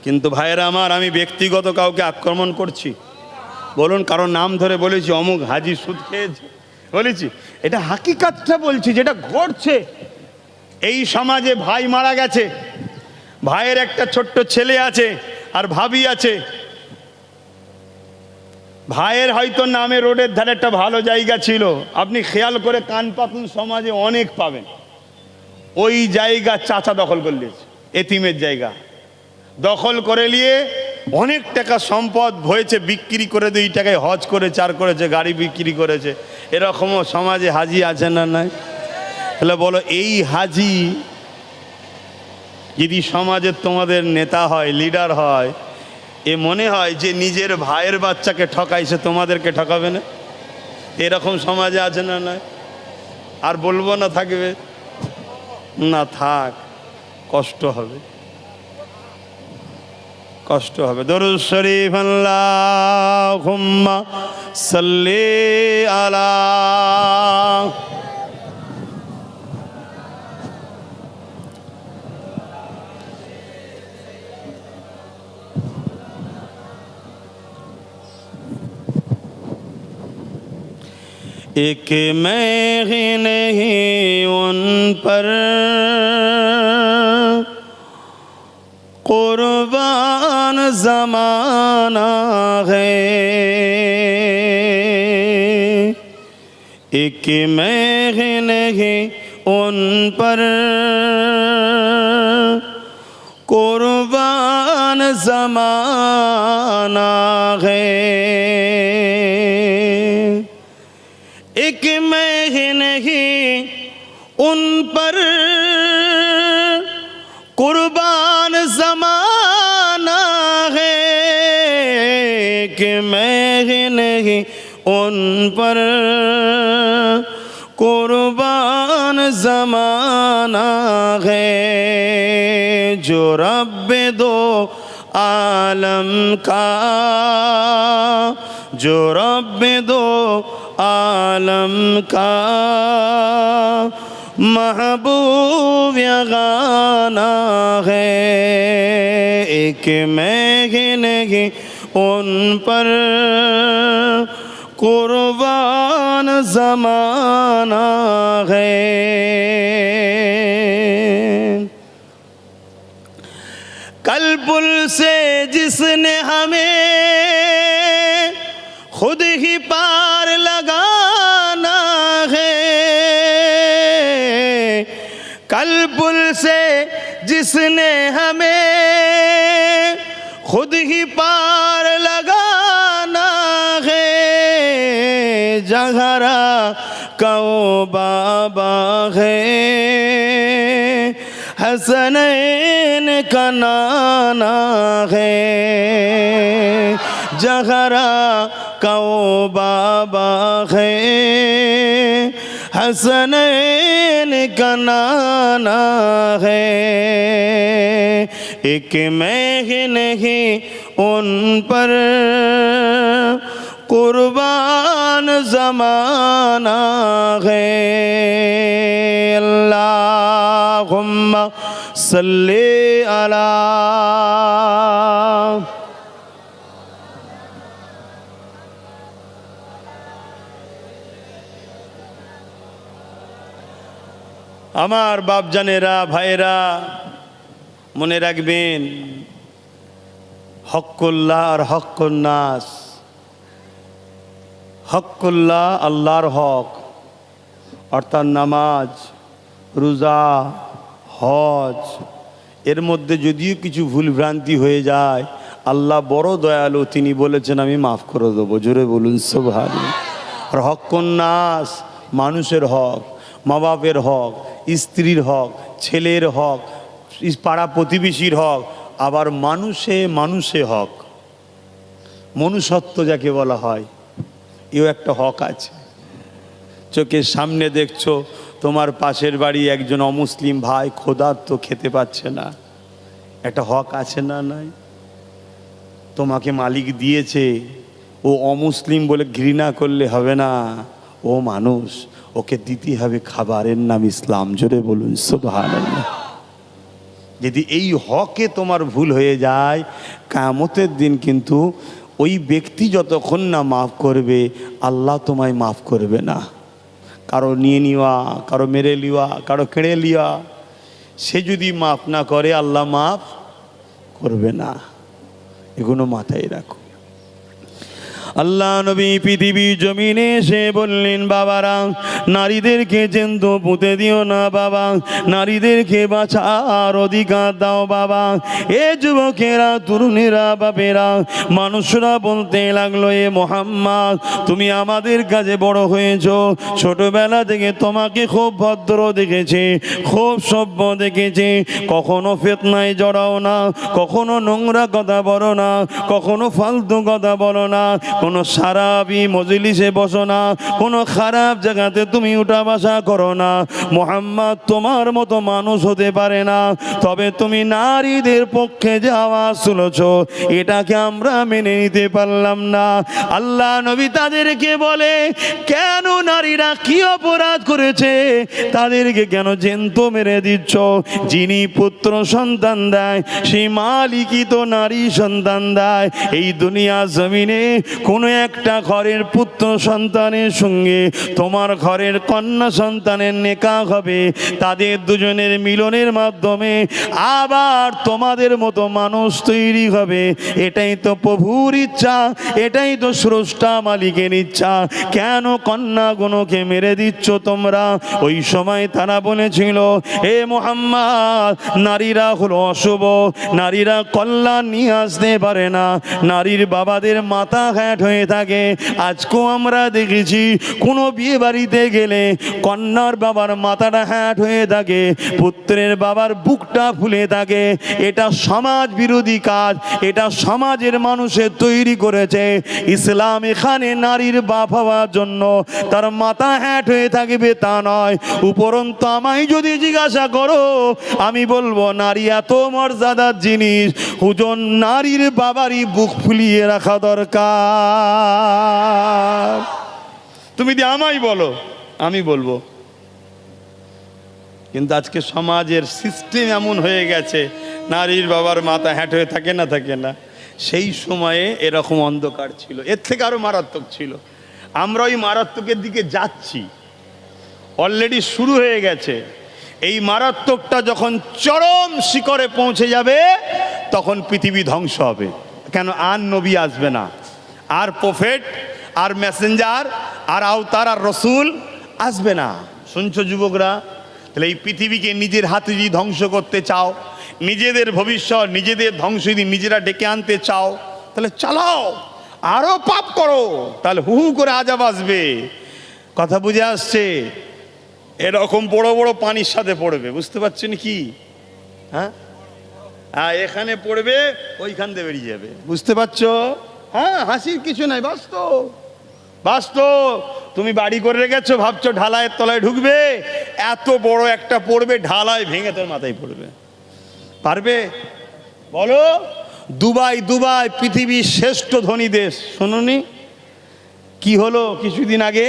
কিন্তু ভাইয়েরা আমার, আমি ব্যক্তিগত কাউকে আক্রমণ করছি বলুন? কারণ নাম ধরে বলেছি অমুক হাজি সুদ খেয়েছে বলেছি? এটা হাকিকাতটা বলছি, যেটা ঘটছে। এই সমাজে ভাই মারা গেছে, ভাইয়ের একটা ছোট্ট ছেলে আছে আর ভাবি আছে। ভাইয়ের হয়তো নামে রোডের ধারে একটা ভালো জায়গা ছিল, আপনি খেয়াল করে কান পাতুন সমাজে অনেক পাবেন। ওই জায়গা চাচা দখল করে নিয়েছে, এতিমের জায়গা দখল করে নিয়ে অনেক টাকা সম্পদ হয়েছে, বিক্রি করে 2 টাকায় হজ করেছে, আর করেছে গাড়ি বিক্রি করেছে। এরকমও সমাজে হাজি আছে না নাই? তাহলে বলো, এই হাজি যদি সমাজের তোমাদের নেতা হয়, লিডার হয়, এ মনে হয় যে নিজের ভাইয়ের বাচ্চাকে ঠকাইছে, তোমাদেরকে ঠকাবে না? এরকম সমাজে আছে না নাই? আর বলবো না থাকবে না? থাক, কষ্ট হবে, কষ্ট হবে। দরুদ শরীফ আল্লাহুম্মা সাল্লি আলা। एक मैं ही नहीं उन पर कुर्बान ज़माना है, एक मैं नहीं उन पर कुर्बान ज़माना है, एक मैं नहीं उन पर कुर्बान ज़माना है, कि मैं नहीं उन पर कुर्बान ज़माना है, जो रब दो आलम का, जो रब दो आलम का महबूब यगाना है, एक मैं नहीं उन पर कुर्बान ज़माना है। कल पुल से जिसने हमें खुद ही पार लगाना है, कल पुल से जिसने हमें खुद ही पार लगाना है, जहरा कहो बाबा है, हसनैन का नाना है, जहरा कहो बाबा है, हसनैन का नाना है, एक मैं ही नहीं उन पर कुर्बान ज़माना है। अल्लाहुम्मा सल्ली अला। আমার বাপজানেরা ভাইরা মনে রাখবেন, হক্কুল্লাহ আর হক্কুন নাস। হক্কুল্লাহ আল্লাহর হক, অর্থাৎ নামাজ, রোজা, হজ, এর মধ্যে যদিও কিছু ভুলভ্রান্তি হয়ে যায় আল্লাহ বড় দয়ালু, তিনি বলেছেন আমি মাফ করে দেবো। জোরে বলুন সুবহানাল্লাহ। আর হক্কুন নাস মানুষের হক, মা বাপের হক, স্ত্রীর হক, ছেলের হক, পাড়া প্রতিবেশীর হক, আবার মানুষে হক, মনুষ্যত্ব যাকে বলা হয়, এও একটা হক আছে। চোখের সামনে দেখছো তোমার পাশের বাড়ি একজন অমুসলিম ভাই ক্ষুধার্ত, খেতে পাচ্ছে না, একটা হক আছে না নাই? তোমাকে মালিক দিয়েছে, ও অমুসলিম বলে ঘৃণা করলে হবে না, ও মানুষ, ওকে দিতে হবে খাবারের নাম ইসলাম। জোরে বলুন সুবহানাল্লাহ। যদি এই হকে তোমার ভুল হয়ে যায়, কিয়ামতের দিন কিন্তু ওই ব্যক্তি যতক্ষণ না মাফ করবে আল্লাহ তোমায় মাফ করবে না। কারো নিয়ে নেওয়া, কারো মেরে নেওয়া, কারো কেড়ে নেওয়া, সে যদি মাফ না করে আল্লাহ মাফ করবে না। এগুলো মাথায় রাখো। আল্লাহ নবী পৃথিবী জমিনে এসে বললেন, বাবারা নারীদেরকে জ্যান্ত পুঁতে দিও না বাবা, নারীদেরকে বাঁচার অধিকার দাও বাবা। এ যুবকেরা, তরুণেরা, বাপেরা, মানুষরা বলতে লাগলো, এ মোহাম্মদ তুমি আমাদের কাছে বড় হয়েছো, ছোটবেলা থেকে তোমাকে খুব ভদ্র দেখেছি, খুব সভ্য দেখেছি, কখনো ফিতনায় জড়াও না, কখনো নোংরা কথা বলো না, কখনো ফালতু কথা বলো না, কোনো সারাবি মজলিসে বসো না, কোনো খারাপ জায়গাতে তুমি উঠা বসা করো না। মোহাম্মদ তোমার মতো মানুষ হতে পারে না, তবে তুমি নারীদের পক্ষে যে আওয়াজ তুলেছ এটাকে আমরা মেনে নিতে পারলাম না। আল্লাহ নবী তাদেরকে বলে, কেন নারীরা কি অপরাধ করেছে, তাদেরকে কেন জ্যান্ত মেরে দিচ্ছ? যিনি পুত্র সন্তান দেয় সেই মালিকই তো নারী সন্তান দেয়। এই দুনিয়া জমিনে কোন কোনো একটা ঘরের পুত্র সন্তানের সঙ্গে তোমার ঘরের কন্যা সন্তানের নেকাহ হবে, তাদের দুজনের মিলনের মাধ্যমে আবার তোমাদের মতো মানুষ তৈরি হবে। এটাই তো প্রভুর ইচ্ছা, এটাই তো স্রষ্টা মালিকের ইচ্ছা। কেন কন্যাগুলোকে মেরে দিচ্ছ তোমরা? ওই সময় তারা বলেছিল, হে মুহাম্মদ, নারীরা হলো অশুভ, নারীরা কল্যাণ নিয়ে আসতে পারে না, নারীর বাবাদের মাথা হ্যাট হয়ে থাকে। আজকেও আমরা দেখেছি কোনো বিয়ে বাড়িতে গেলে কন্যার বাবার মাথাটা হ্যাট হয়ে থাকে, পুত্রের বাবার বুকটা ফুলে থাকে। এটা সমাজ বিরোধী কাজ, এটা সমাজের মানুষের তৈরি করেছে। ইসলাম এখানে নারীর বাপ হওয়ার জন্য তার মাথা হ্যাট হয়ে থাকবে তা নয়। উপরন্তু আমায় যদি জিজ্ঞাসা করো, আমি বলবো নারী এত মর্যাদার জিনিস, হুজুর নারীর বাবারই বুক ফুলিয়ে রাখা দরকার। তুমি যদি আমায় বলো, আমি বলবো। কিন্তু আজকে সমাজের সিস্টেম এমন হয়ে গেছে, নারীর বাবার মাথা হ্যাট হয়ে থাকে না, থাকে না। সেই সময়ে এরকম অন্ধকার ছিল, এর থেকে আরো মারাত্মক ছিল। আমরা ওই মারাত্মকের দিকে যাচ্ছি, অলরেডি শুরু হয়ে গেছে। এই মারাত্মকটা যখন চরম শিখরে পৌঁছে যাবে, তখন পৃথিবী ধ্বংস হবে। কেন? আর নবী আসবে না, আর প্রফেট, আর মেসেঞ্জার, আর আওতার, আর রসুল আসবে না। শুনছো যুবকরা? তাহলে এই পৃথিবীকে নিজের হাতে যদি ধ্বংস করতে চাও, নিজেদের ভবিষ্যৎ, নিজেদের ধ্বংস যদি নিজেরা ডেকে আনতে চাও, তাহলে চালাও, আরো পাপ করো, তাহলে হু হু করে আজাব আসবে। কথা বুঝে আসছে? এরকম বড় বড় পানির সাথে পড়বে, বুঝতে পারছেন কি? হ্যাঁ, এখানে পড়বে, ওইখান দিয়ে বেরিয়ে যাবে, বুঝতে পারছো? হ্যাঁ, হাসির কিছু নাই, বাস্তব বাস্তব। তুমি বাড়ি করে রেখেছো, ভাবছো ঢালাইয়ের তলায় ঢুকবে, এত বড় একটা পড়বে, ঢালাই ভেঙে তোর মাথায় পড়বে। পারবে? বলো। দুবাই, দুবাই পৃথিবীর শ্রেষ্ঠ ধনী দেশ, শোনোনি কি হলো কিছুদিন আগে?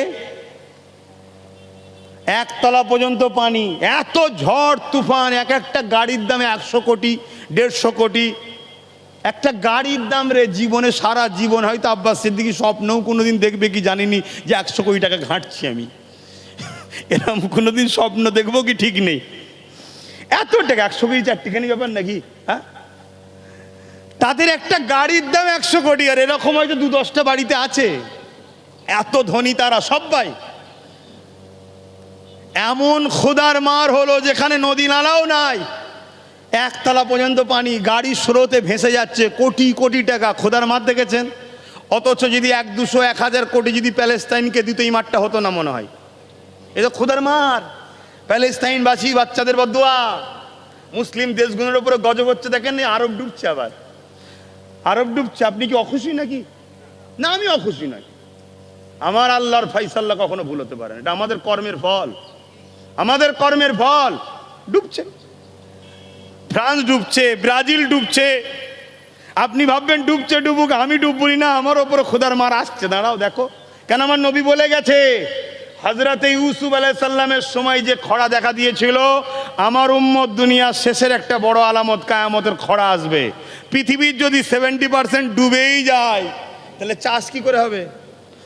একতলা পর্যন্ত পানি, এত ঝড় তুফান, এক একটা গাড়ির দাম 100 কোটি 150 কোটি। একটা গাড়ির দাম রে, জীবনে সারা জীবন হয়তো আব্বাস সিদ্দিকী স্বপ্নও কোনোদিন দেখবে কি জানিনি যে 100 কোটি টাকা ঘাঁটছি আমি। এরকম কোনোদিন স্বপ্ন দেখবো কি ঠিক নেই। এত টাকা, 100 কোটি চারটিখানি ব্যাপার নাকি? হ্যাঁ, তাদের একটা গাড়ির দাম 100 কোটি, আর এরকম হয়তো 2-10টা বাড়িতে আছে। এত ধনী তারা সবাই। এমন খোদার মার হলো যেখানে নদী নালাও নাই, একতলা পর্যন্ত পানি, গাড়ির স্রোতে ভেসে যাচ্ছে, কোটি কোটি টাকা। খোদার মার দেখেছেন? অথচ যদি 100, 200, 1000 কোটি যদি প্যালেস্তাইনকে দিত, এই মারটা হতো না মনে হয়। এ তো খোদার মার। প্যালেস্তাইনবাসী বাচ্চাদের বদুয়া। মুসলিম দেশগুলোর উপরে গজব হচ্ছে, দেখেন আরব ডুবছে, আবার আরব ডুবছে। আপনি কি অখুশি নাকি? না, আমি অখুশি নই। আমার আল্লাহর ফাইসাল্লাহ কখনো ভুল হতে পারে না। এটা আমাদের কর্মের ফল, আমাদের কর্মের ফল। ডুবছে ফ্রান্স, ডুবছে ব্রাজিল, ডুবছে। আপনি ভাববেন ডুবছে ডুবুক, আমি ডুববই না, আমার ওপরে খোদার মার আসছে। দাঁড়াও দেখো, কেন আমার নবী বলে গেছে, হযরতে ইউসুফ আলাইহিস সালামের সময় যে খরা দেখা দিয়েছিল, আমার উম্মত দুনিয়ার শেষের একটা বড় আলামত, কিয়ামতের খরা আসবে। পৃথিবীর যদি 70% ডুবেই যায়, তাহলে চাষ কি করে হবে?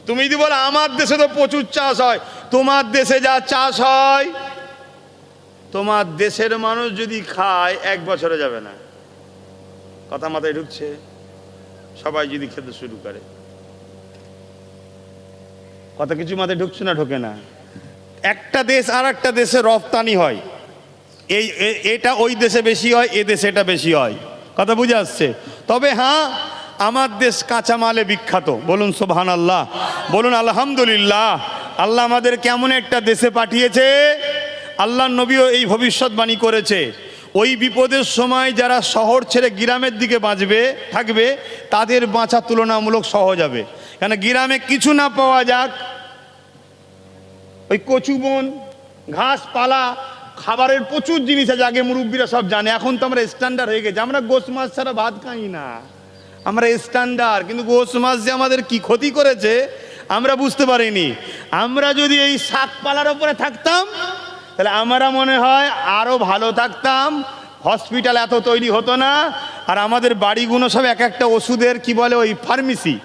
তুমি যদি বলো আমার দেশে তো প্রচুর চাষ হয়, তোমার দেশে যা চাষ হয়, তোমার দেশের মানুষ যদি খায় 1 বছরে যাবে না। কথা মাথায় ঢুকছে? সবাই যদি খেতে শুরু করে, কথা কিছু মাথায় ঢুকছে না? ঢোকে না। একটা দেশ আর একটা দেশে রপ্তানি হয়, এটা ওই দেশে বেশি হয়, এ দেশে এটা বেশি হয়। কথা বুঝে আসছে? তবে হ্যাঁ, আমার দেশ কাঁচামালে বিখ্যাত। বলুন সুবহানাল্লাহ, বলুন আলহামদুলিল্লাহ। আল্লাহ আমাদের কেমন একটা দেশে পাঠিয়েছে। আল্লাহ নবীও এই ভবিষ্যৎবাণী করেছে, ওই বিপদের সময় যারা শহর ছেড়ে গ্রামের দিকে থাকবে, তাদের বাঁচা তুলনামূলক সহজ হবে। কেন? গ্রামে কিছু না পাওয়া যাক, ওই কচু বন, ঘাস পালা, খাবারের প্রচুর জিনিস আছে। আগে মুরব্বীরা সব জানে, এখন তো আমরা স্ট্যান্ডার্ড হয়ে গেছে। আমরা গোশ মাছ ছাড়া ভাত খাই না, আমরা স্ট্যান্ডার্ড। কিন্তু গোশ মাছ যে আমাদের কি ক্ষতি করেছে আমরা বুঝতে পারিনি। আমরা যদি এই শাকপালার উপরে থাকতাম, তাহলে আমরা মনে হয় আরো ভালো থাকতাম। হসপিটাল এত তৈরি হতো না, আর আমাদের বাড়িগুলো সব এক একটা ওষুধের কি বলে ওই ফার্মেসি,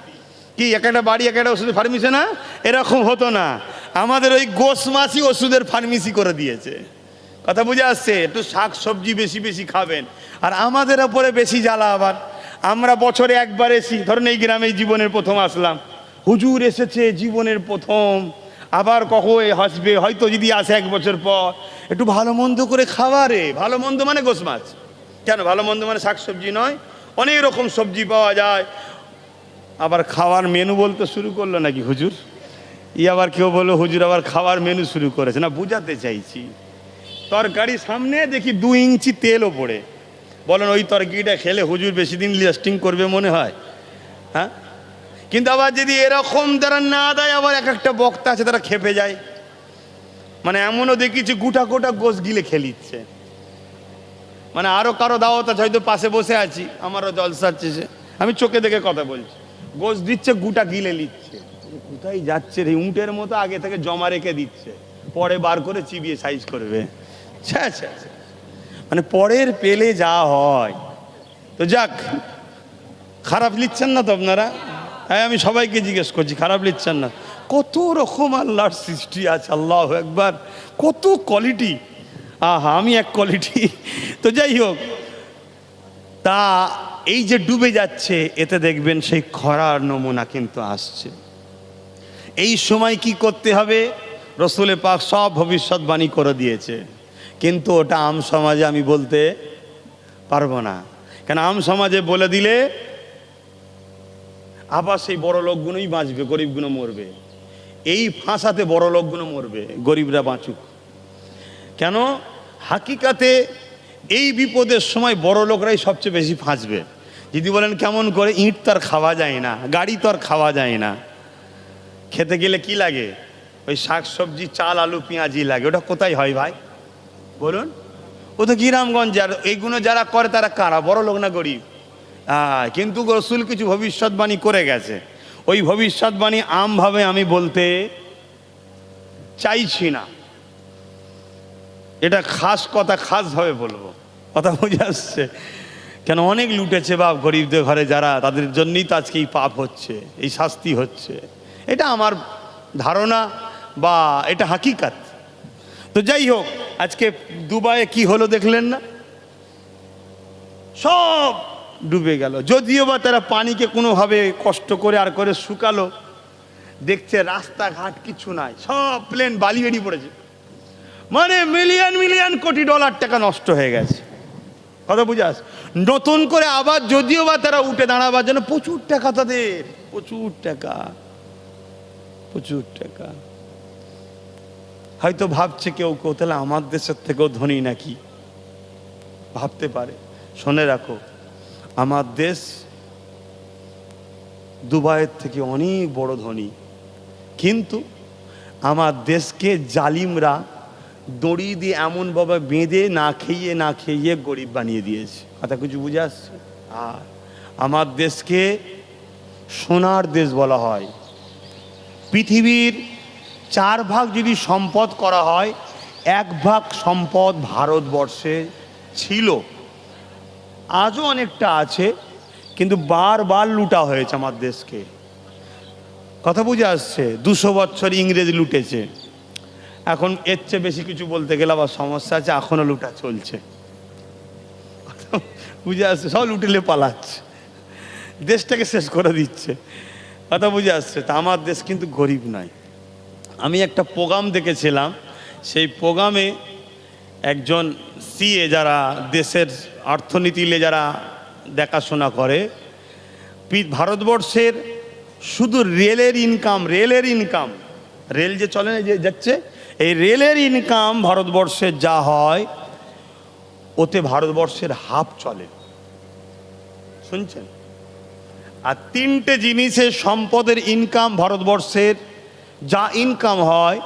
কি এক একটা বাড়ি এক একটা ওষুধের ফার্মেসি না, এরকম হতো না। আমাদের ওই গোস মাছই ওষুধের ফার্মেসি করে দিয়েছে। কথা বুঝে আসছে? একটু শাক সবজি বেশি বেশি খাবেন। আর আমাদের ওপরে বেশি জ্বালা আবার, আমরা বছরে একবার এসি, ধরুন এই গ্রামে জীবনের প্রথম আসলাম, হুজুর এসেছে জীবনের প্রথম, আবার কখন হাসবে হয়তো যদি আসে 1 বছর পর, একটু ভালো মন্দ করে খাবারে। ভালো মন্দ মানে গোস মাছ কেন, ভালো মন্দ মানে শাক সবজি নয়, অনেক রকম সবজি পাওয়া যায়। আবার খাওয়ার মেনু বলতে শুরু করলো নাকি হুজুর, আবার কেউ বললো হুজুর আবার খাওয়ার মেনু শুরু করেছে। না, বুঝাতে চাইছি, তরকারি সামনে দেখি 2 ইঞ্চি তেলও পড়ে, বলেন ওই তরকারিটা খেলে হুজুর বেশি দিন লাস্টিং করবে মনে হয়? হ্যাঁ, কিন্তু আবার যদি এরকম যারা না দেয়, আবার এক একটা বক্তা আছে তারা খেপে যায়। মানে এমনও দেখেছি গোটা গোটা গোস গিলে খেলিচ্ছে। মানে আরও কারো দাওয়াত আছে, হয়তো পাশে বসে আছি, আমারও জলসা সে, আমি চোখে দেখে কথা বলছি, গোস দিচ্ছে গোটা গিলে নিচ্ছে। কোথায় যাচ্ছে রে, উঁটের মতো আগে থেকে জমা রেখে দিচ্ছে, পরে বার করে চিবিয়ে সাইজ করবে। মানে পরের পেলে যা হয়। তো যাক, খারাপ লিখছেন না তো আপনারা? হ্যাঁ, আমি সবাইকে জিজ্ঞেস করছি, খারাপ লিখছেন না? কত রকম আল্লাহর সৃষ্টি আছে, আল্লাহু আকবার, কত কোয়ালিটি। আহা, আমি এক কোয়ালিটি। তো যাই হোক, তা এই যে ডুবে যাচ্ছে, এতে দেখবেন সেই খরার নমুনা কিন্তু আসছে। এই সময় কি করতে হবে, রসুলে পাক সব ভবিষ্যৎবাণী করে দিয়েছে, কিন্তু ওটা আম সমাজে আমি বলতে পারবো না। কেন, আম সমাজে বলে দিলে আবার সেই বড় লোকগুলোই বাঁচবে, গরিবগুলো মরবে। এই ফাঁসাতে বড় লোকগুলো মরবে, গরিবরা বাঁচুক। কেন, হাকিকাতে এই বিপদের সময় বড় লোকরাই সবচেয়ে বেশি ফাঁসবে। যদি বলেন কেমন করে, ইট তার খাওয়া যায় না, গাড়ি তো আর খাওয়া যায় না, খেতে গেলে কি লাগে, ওই শাক সবজি চাল আলু পেঁয়াজি লাগে। ওটা কোথায় হয় ভাই বলুন? ও তো গ্রামগঞ্জ। আর এইগুলো যারা করে তারা কারা, বড় লোক না গরিব? কিন্তু রসুল কিছু ভবিষ্যৎবাণী করে গেছে, ওই ভবিষ্যৎবাণী আমভাবে আমি বলতে চাইছি না, এটা খাস কথা, খাসভাবে বলবো। কথা বুঝে আসছে? কেন, অনেক লুটেছে বাপ গরিবদের ঘরে যারা, তাদের জন্যই তো আজকে এই পাপ হচ্ছে, এই শাস্তি হচ্ছে। এটা আমার ধারণা বা এটা হাকিকাত। তো যাই হোক, আজকে দুবাইয়ে কি হলো দেখলেন না? সব ডুবে গেল। যদিও বা তারা পানিকে কোনোভাবে কষ্ট করে আর করে শুকালো, দেখছে রাস্তাঘাট কিছু নাই, সব প্লেন বালি বেরিয়ে পড়েছে। মানে মিলিয়ন মিলিয়ন কোটি ডলার টাকা নষ্ট হয়ে গেছে। কথা বুঝাস? নতুন করে আবার যদিও বা তারা উঠে দাঁড়াবার জন্য প্রচুর টাকা, তাদের প্রচুর টাকা, প্রচুর টাকা। হয়তো ভাবছে কেউ কেউ, তাহলে আমার দেশের থেকেও ধনী নাকি, ভাবতে পারে। শুনে রাখো, আমার দেশ দুবাইয়ের থেকে অনেক বড় ধনী, কিন্তু আমার দেশকে জালিমরা দড়ি দিয়ে এমনভাবে বেঁধে না খেয়ে গরিব বানিয়ে দিয়েছে। কথা কিছু বুঝে আসছে? আর আমার দেশকে সোনার দেশ বলা হয়। পৃথিবীর 4 ভাগ যদি সম্পদ করা হয়, 1 ভাগ সম্পদ ভারতবর্ষে ছিল, আজও অনেকটা আছে, কিন্তু বারবার লুটা হয়েছে আমার দেশকে। কথা বুঝে আসছে? 200 বছর ইংরেজ লুটেছে, এখন এর চেয়ে বেশি কিছু বলতে গেলে আবার সমস্যা আছে, এখনো লুটা চলছে। বুঝে আসছে? সব লুটেলে পালাচ্ছে, দেশটাকে শেষ করে দিচ্ছে। কথা বুঝে আসছে? তা আমার দেশ কিন্তু গরিব নয়। আমি একটা প্রোগ্রাম দেখেছিলাম, সেই প্রোগ্রামে একজন সিএ, যারা দেশের অর্থনীতিলে যারা দেখাশোনা করে, ভারতবর্ষের শুধু রেলের ইনকাম, রেল যে চলে না, যে যাচ্ছে, এই রেলের ইনকাম ভারতবর্ষের যা হয়, ওতে ভারতবর্ষের হাফ চলে। শুনছেন? আর 3টে জিনিসের সম্পদের ইনকাম ভারতবর্ষের যা ইনকাম হয়,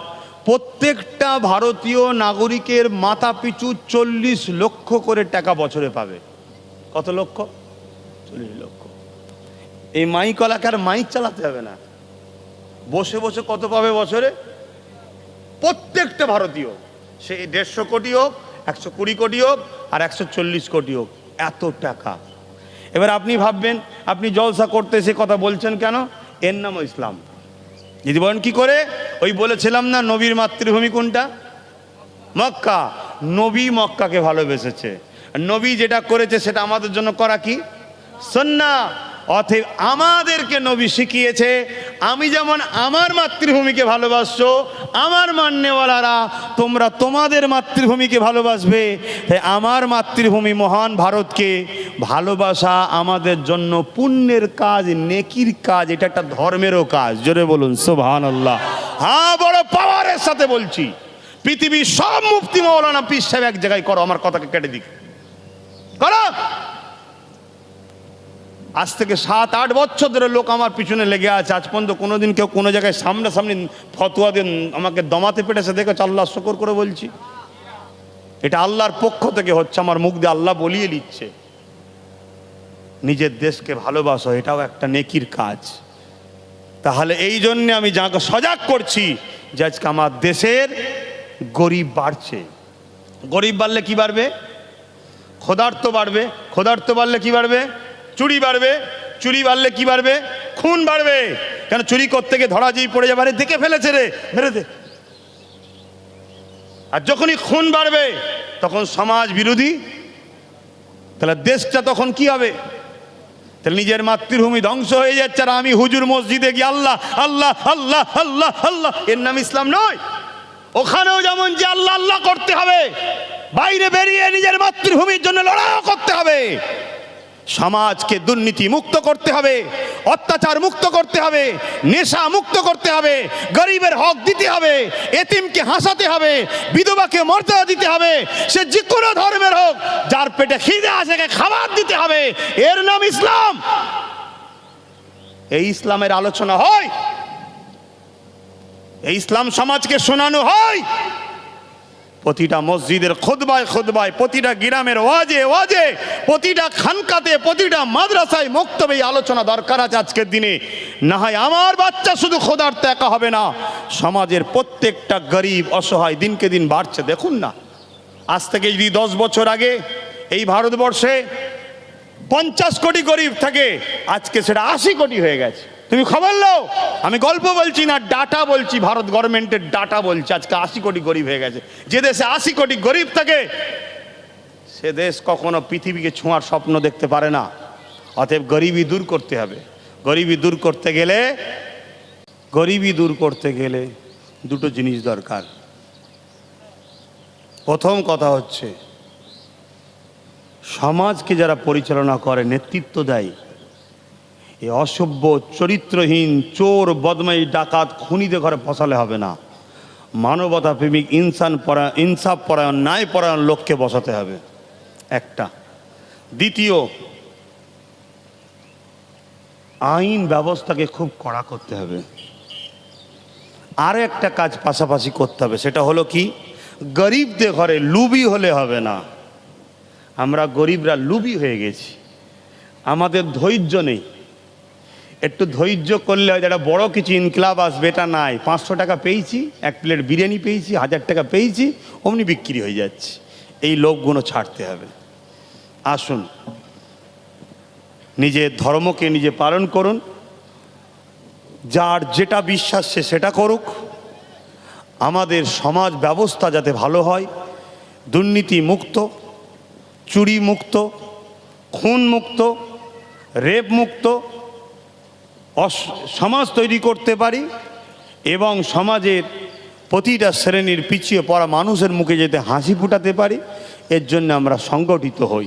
প্রত্যেকটা ভারতীয় নাগরিকের মাথা পিছু 40 লক্ষ করে টাকা বছরে পাবে। কত লক্ষ? 40 লক্ষ। এই মাইক এলাকার মাইক চালাতে হবে না, বসে বসে কত পাবে বছরে? প্রত্যেকটা ভারতীয়, সে 150 কোটি হোক, 120 কোটি হোক, আর 140 কোটি হোক, এত টাকা। এবার আপনি ভাববেন, আপনি জলসা করতে এসে কথা বলছেন কেন? এর নামও ইসলাম। যদি বলেন কি করে, ওই বলেছিলাম না নবীর মাতৃভূমি কোনটা? মক্কা। নবী মক্কাকে ভালোবেসেছে, নবী যেটা করেছে সেটা আমাদের জন্য করা কি সুন্নাহ। অতএব আমাদেরকে নবী শিখিয়েছে, আমি যেমন আমার মাতৃভূমিকে ভালোবাসছো, আমার মান্যওয়ালারা তোমরা তোমাদের মাতৃভূমিকে ভালোবাসবে। তাই আমার মাতৃভূমি মহান ভারতকে ভালোবাসা আমাদের জন্য পুণ্যের কাজ, নেকির কাজ, এটা একটা ধর্মেরও কাজ। জোরে বলুন সুবহানাল্লাহ। হ্যাঁ, বড় পাওয়ারের সাথে বলছি, পৃথিবীর সব মুফতি মাওলানা পীর সাহেব এক জায়গায় করো, আমার কথাকে কেটে দিক করো। আজ থেকে 7-8 বছর ধরে লোক আমার পিছনে লেগে আছে, আজ পর্যন্ত কোনোদিন কেউ কোনো জায়গায় সামনাসামনি ফতোয়া দিয়ে আমাকে দমাতে পেরেছে দেখেছে? আল্লাহ শুকর করে বলছি, এটা আল্লাহর পক্ষ থেকে হচ্ছে, আমার মুখ দিয়ে আল্লাহ বলিয়ে দিচ্ছে। নিজের দেশকে ভালোবাসো, এটাও একটা নেকির কাজ। তাহলে এই জন্যে আমি যাকে সজাগ করছি যে আজকে আমার দেশের গরিব বাড়ছে। গরিব বাড়লে কি বাড়বে? ক্ষুধার্ত বাড়বে। ক্ষুধার্ত বাড়লে কি বাড়বে? চুরি বাড়বে। চুরি বাড়লে কি বাড়বে? খুন বাড়বে। কেন? চুরি করতে গিয়ে ধরা যেই পড়ে যাবে, দেখে ফেলেছে রে, মেরে দে। আর যখনই খুন বাড়বে তখন সমাজ বিরোধী, তাহলে দেশটা তখন কি হবে? তাহলে নিজের মাতৃভূমি ধ্বংস হয়ে যাচ্ছে, আর আমি হুজুর মসজিদে গিয়ে আল্লাহ আল্লাহ আল্লাহ আল্লাহ আল্লাহ, এর নাম ইসলাম নয়। ওখানেও যেমন যে আল্লাহ আল্লাহ করতে হবে, বাইরে বেরিয়ে নিজের মাতৃভূমির জন্য লড়াই করতে হবে। সমাজকে দুর্নীতি মুক্ত করতে হবে, অত্যাচার মুক্ত করতে হবে, নেশা মুক্ত করতে হবে, গরিবের হক দিতে হবে, এতিমকে হাসাতে হবে, বিধবাকে মর্যাদা দিতে হবে, সে যে কোনো ধর্মের হোক, যার পেটে খিদে আছে খাবার দিতে হবে। এর নাম ইসলাম। এই ইসলামের আলোচনা হয়, এই ইসলাম সমাজকে শোনানো হয় প্রতিটা মসজিদের খুতবায় খুতবায়, প্রতিটা গ্রামের ওয়াজে ওয়াজে, প্রতিটা খানকাতে, প্রতিটা মাদ্রাসায়, মক্তবে এই আলোচনা দরকার আছে আজকের দিনে। না হয় আমার বাচ্চা শুধু খোদার্থ একা হবে না, সমাজের প্রত্যেকটা গরিব অসহায় দিনকে দিন বাড়ছে। দেখুন না, আজ থেকে যদি 10 বছর আগে এই ভারতবর্ষে 50 কোটি গরিব থাকে, আজকে সেটা 80 কোটি হয়ে গেছে। তুমি খবর নাও, আমি গল্প বলছি না, ডাটা বলছি, ভারত গভর্নমেন্টের ডাটা বলছি। আজকে 80 কোটি গরিব হয়ে গেছে। যে দেশে 80 কোটি গরিব থাকে সে দেশ কখনো পৃথিবীকে ছোঁয়ার স্বপ্ন দেখতে পারে না। অতএব গরিবি দূর করতে হবে। গরিবি দূর করতে গেলে দুটো জিনিস দরকার। প্রথম কথা হচ্ছে, সমাজকে যারা পরিচালনা করে, নেতৃত্ব দেয়, এই অসভ্য চরিত্রহীন চোর বদমাই ডাকাত খুনিদের ঘরে ফসালে হবে না। মানবতা প্রেমিক ইনসাফ পরায়ণ ন্যায় পরায়ণ লোককে বসাতে হবে, একটা। দ্বিতীয়, আইন ব্যবস্থাকে খুব কড়া করতে হবে। আর একটা কাজ পাশাপাশি করতে হবে, সেটা হলো কি, গরিবদের ঘরে লুবি হলে হবে না। আমরা গরিবরা লুবি হয়ে গেছি, আমাদের ধৈর্য নেই। একটু ধৈর্য করলে হয়, একটা বড় কিছু ইনকলাব আসবে, এটা নাই। 500 টাকা পেয়েছি, 1 প্লেট বিরিয়ানি পেয়েছি, 1000 টাকা পেয়েছি, অমনি বিক্রি হয়ে যাচ্ছে। এই লোকগুলো ছাড়তে হবে। আসুন, নিজের ধর্মকে নিজে পালন করুন, যার যেটা বিশ্বাস সে সেটা করুক। আমাদের সমাজ ব্যবস্থা যাতে ভালো হয়, দুর্নীতি মুক্ত, চুরি মুক্ত, খুন মুক্ত, রেপ মুক্ত সমাজ তৈরি করতে পারি, এবং সমাজের প্রতিটা শ্রেণীর পিছিয়ে পড়া মানুষের মুখে যাতে হাসি ফুটাতে পারি, এর জন্য আমরা সংগঠিত হই,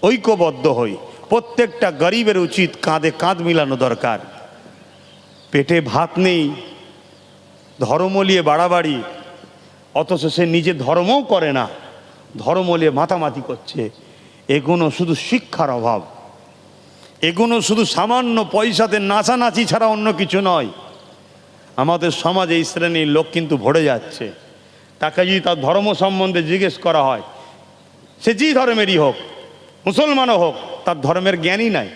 ঐক্যবদ্ধ হই। প্রত্যেকটা গরিবের উচিত কাঁধে কাঁধ মিলানো দরকার। পেটে ভাত নেই, ধর্ম নিয়ে বাড়াবাড়ি, অথচ সে নিজে ধর্মও করে না, ধর্ম নিয়ে মাতামাতি করছে। এগুলো শুধু শিক্ষার অভাব, এগুলো শুধু সামান্য পয়সাতে নাচানাচি ছাড়া অন্য কিছু নয়। আমাদের সমাজে এই শ্রেণীর লোক কিন্তু ভরে যাচ্ছে। তাকে যদি তার ধর্ম সম্বন্ধে জিজ্ঞেস করা হয়, সে যে ধর্মেরই হোক, মুসলমানও হোক, তার ধর্মের জ্ঞানই নাই,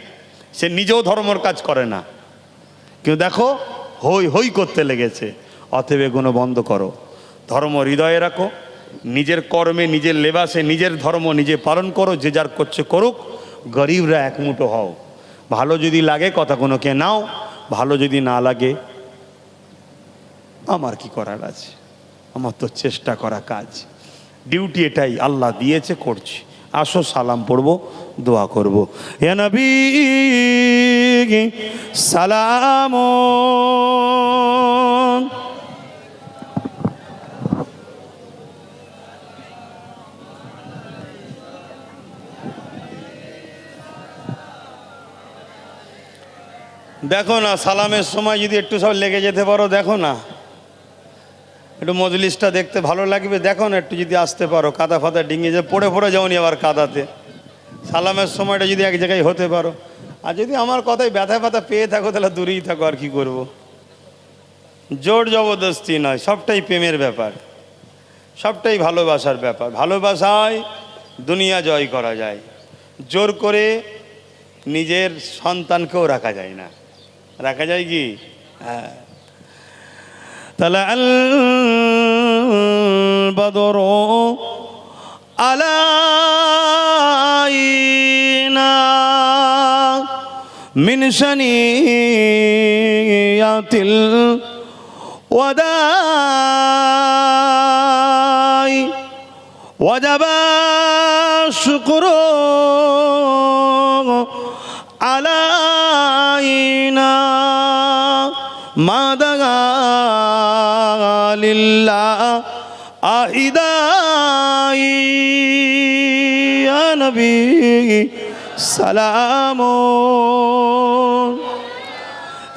সে নিজেও ধর্মের কাজ করে না। কিন্তু দেখো, হই হই করতে লেগেছে। অতএব এগুলো বন্ধ করো, ধর্ম হৃদয়ে রাখো, নিজের কর্মে, নিজের লেবাসে নিজের ধর্ম নিজে পালন করো, যে যার করছে করুক, গরিবরা একমুঠো হও। ভালো যদি লাগে কথাগুলোকে নাও, ভালো যদি না লাগে আমার কি করার আছে, আমার তো চেষ্টা করা কাজ, ডিউটি এটাই, আল্লাহ দিয়েছে করছি। আসো সালাম পড়বো, দোয়া করবো। ইয়া নবী সালাম। দেখো না সালামের সময় যদি একটু সব লেগে যেতে পারো, দেখো না একটু মজলিসটা দেখতে ভালো লাগবে, দেখো না একটু যদি আসতে পারো, কাদা ফাদা ডিঙে যে পড়ে পড়ে যাওনি আবার কাদাতে, সালামের সময়টা যদি এক জায়গায় হতে পারো। আর যদি আমার কথায় ব্যথা ব্যথা পেয়ে থাকো তাহলে দূরেই থাকো, আর কি করব। জোর জবরদস্তি নয়, সবটাই প্রেমের ব্যাপার, সবটাই ভালোবাসার ব্যাপার। ভালোবাসায় দুনিয়া জয় করা যায়, জোর করে নিজের সন্তানকেও রাখা যায় না। রাখা যায় কি? হ্যাঁ। তাহলে আল বদর আলাইনা মিন শানিয়াতিল ওয়াদাই ওয়াজাবা শুকরু আলাইনা মাদাগা লিল্লাহ আহিদাই। ইয়া নবী সালাম,